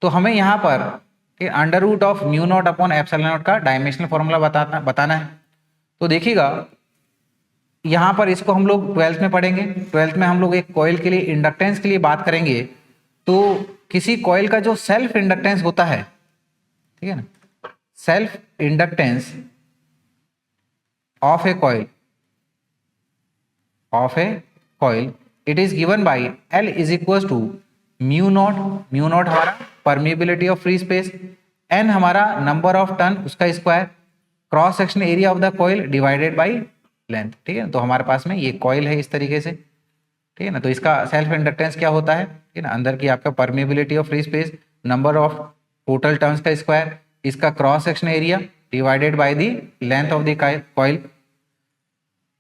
तो हमें यहाँ पर under root of mu not upon epsilon not का डायमेंशनल फॉर्मूला बताना है। तो देखिएगा यहाँ पर इसको हम लोग 12th में पढ़ेंगे। 12th में हम लोग एक कॉइल के लिए इंडक्टेंस के लिए बात करेंगे। तो किसी कॉइल का जो सेल्फ इंडक्टेंस होता है, ठीक है ना, self inductance of a coil it is given by L is equal to mu not हमारा permeability of free space, n हमारा नंबर ऑफ टर्न उसका square, cross section area of the coil divided by length. ठीक है, तो हमारे पास में ये कॉइल है इस तरीके से, ठीक है ना। तो इसका सेल्फ इंडक्टेंस क्या होता है, ठीक है ना, अंदर की आपका permeability of free space, number of total turns का स्क्वायर, इसका cross section area divided by the length of the coil,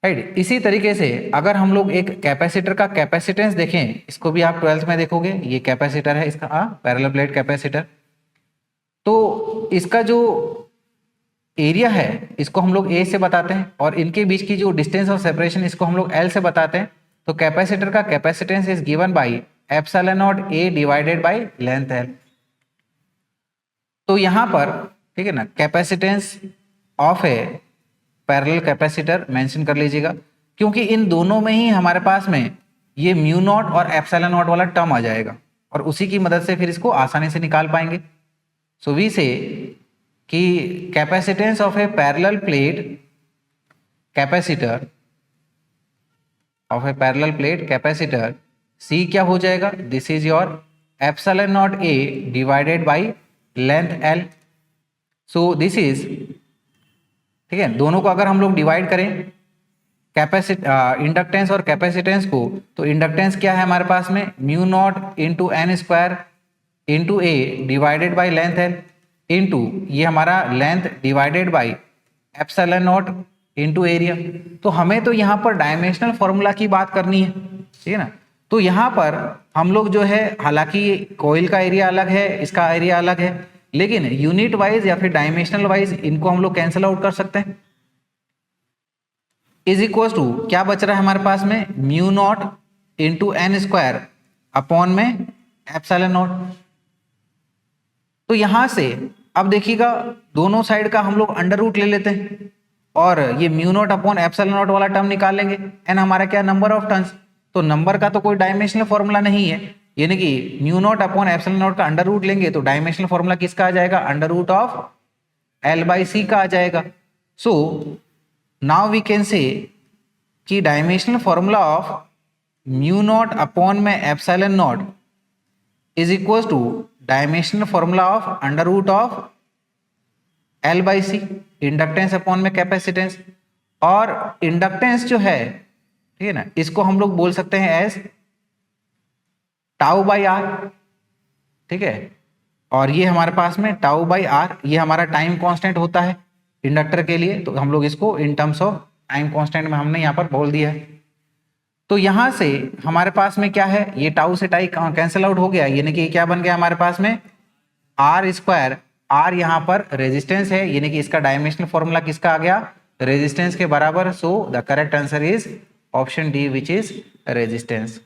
right. इसी तरीके से अगर हम लोग एक कैपेसिटर का कैपेसिटेंस देखें, इसको भी आप 12th में देखोगे, ये कैपेसिटर है इसका पैरेलल प्लेट कैपेसिटर। तो इसका जो एरिया है इसको हम लोग A से बताते हैं और इनके बीच की जो डिस्टेंस ऑफ सेपरेशन इसको हम लोग L से बताते हैं। तो कैपेसिटर का capacitance is given by epsilon not A divided by length L। तो यहाँ पर ठीक है ना, capacitance of A parallel capacitor mention कर लीजिएगा, क्योंकि इन दोनों में ही हमारे पास में ये म्यू नॉट और एप्सिलॉन नॉट वाला टर्म आ जाएगा और उसी की मदद से फिर इसको आसानी से निकाल पाएंगे। सो वी से कि capacitance of A parallel plate capacitor C क्या हो जाएगा, this is your epsilon not A divided by length L। So this is, ठीक है, दोनों को अगर हम लोग डिवाइड करें इंडक्टेंस और कैपेसिटेंस को, तो इंडक्टेंस क्या है हमारे पास में mu naught into N square into A divided by length L into ये हमारा length divided by epsilon naught into area. तो हमें तो यहाँ पर डायमेंशनल फॉर्मूला की बात करनी है, ठीक है ना। तो यहाँ पर हम लोग जो है, हालांकि कोयल का एरिया अलग है, इसका एरिया अलग है, लेकिन यूनिट वाइज या फिर डायमेंशनल वाइज इनको हम लोग कैंसिल आउट कर सकते हैं। इज इक्वल टू क्या बच रहा है हमारे पास में, mu naught into N square upon में एप्सिलॉन नॉट। तो यहां से अब देखिएगा दोनों साइड का हम लोग अंडर रूट ले लेते हैं और ये mu not upon epsilon not वाला टर्म निकाल लेंगे। एन हमारा क्या, नंबर ऑफ टर्न्स। तो नंबर का तो कोई डायमेंशनल फॉर्मूला नहीं है, यानी कि mu not upon epsilon not का अंडर रूट लेंगे तो डायमेंशनल फॉर्मूला किसका आ जाएगा, under root of L by C का आ जाएगा। So now we can say कि dimensional formula of mu not upon में epsilon not is equal to dimensional formula of under root of L by C, inductance upon में capacitance. और inductance जो है, ठीक है ना, इसको हम लोग बोल सकते हैं एज टाउ बाई आर, ठीक है। और ये हमारे पास में टाउ बाई आर, ये हमारा टाइम कांस्टेंट होता है इंडक्टर के लिए, तो हम लोग इसको इन टर्म्स ऑफ टाइम कांस्टेंट में हमने यहाँ पर बोल दिया है। तो यहाँ से हमारे पास में क्या है, ये टाउ से टाई कैंसिल आउट हो गया, यानी कि क्या बन गया हमारे पास में आर स्क्वायर। आर यहाँ पर रेजिस्टेंस है, यानी कि इसका डायमेंशनल फॉर्मूला किसका आ गया, रेजिस्टेंस के बराबर। So the correct answer is option D which is resistance.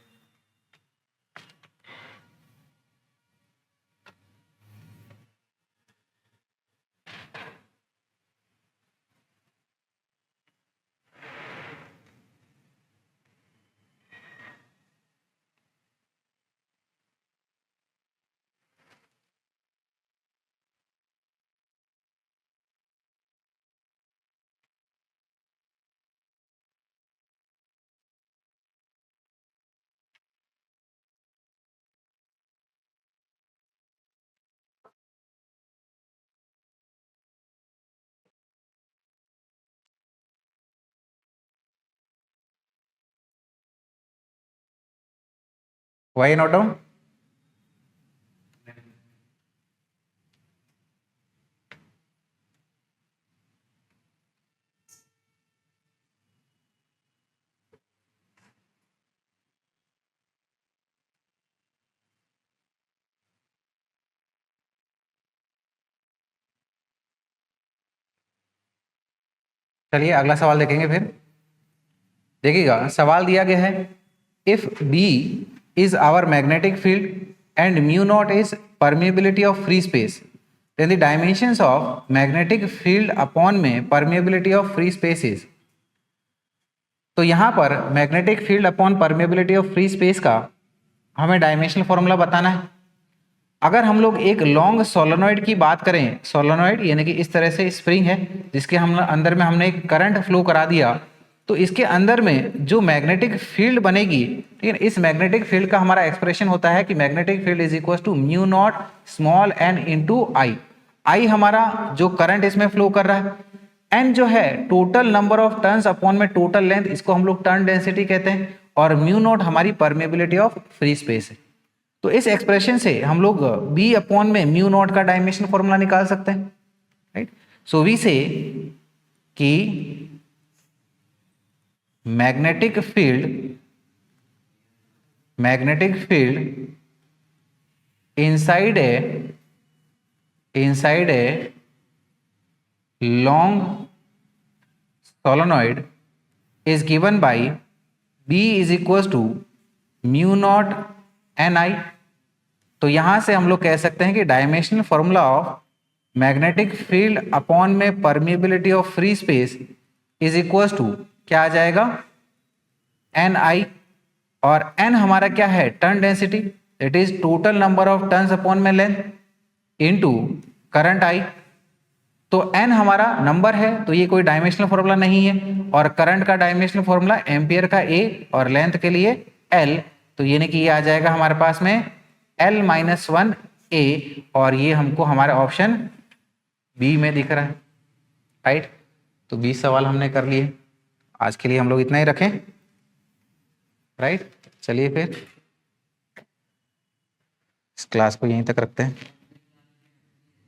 Why note down. चलिए अगला सवाल देखेंगे फिर। देखिएगा सवाल दिया गया है, if B is our magnetic field and mu not is permeability of free space, then the dimensions of magnetic field upon में permeability of free space is. तो यहाँ पर magnetic field upon permeability of free space का हमें dimensional formula बताना है। अगर हम लोग एक लॉन्ग सोलेनॉइड की बात करें, सोलेनॉइड यानी कि इस तरह से स्प्रिंग है जिसके हम अंदर में हमने एक करंट फ्लो करा दिया, तो इसके अंदर में जो मैग्नेटिक फील्ड बनेगी, ठीक है, इस मैग्नेटिक फील्ड का हमारा एक्सप्रेशन होता है कि magnetic field is equal to mu not small N into I. I हमारा जो करंट इसमें फ्लो कर रहा है, एन जो है total number of turns upon में टोटल लेंथ, इसको हम लोग टर्न डेंसिटी कहते हैं, और म्यू नॉट हमारी परमेबिलिटी ऑफ फ्री स्पेस है। तो इस एक्सप्रेशन से हम लोग बी अपॉन में म्यू नॉट का डायमेंशन फॉर्मूला निकाल सकते हैं, राइट। सो वी से कि magnetic field inside a long solenoid is given by B is equals to mu not N I. तो यहां से हम लोग कह सकते हैं कि dimensional formula of magnetic field upon में permeability of free space is equals to क्या आ जाएगा, एन आई। और एन हमारा क्या है, turn density, it is total number of turns upon में लेंथ इनटू करंट आई। तो एन हमारा नंबर है, तो ये कोई डायमेंशनल फॉर्मूला नहीं है, और करंट का डायमेंशनल फॉर्मूला एम्पियर का ए और लेंथ के लिए एल, तो यानी कि ये आ जाएगा हमारे पास में एल माइनस वन ए, और ये हमको हमारा ऑप्शन बी में दिख रहा है, राइट। तो 20 सवाल हमने कर लिए, आज के लिए हम लोग इतना ही रखें, राइट। चलिए फिर इस क्लास को यहीं तक रखते हैं।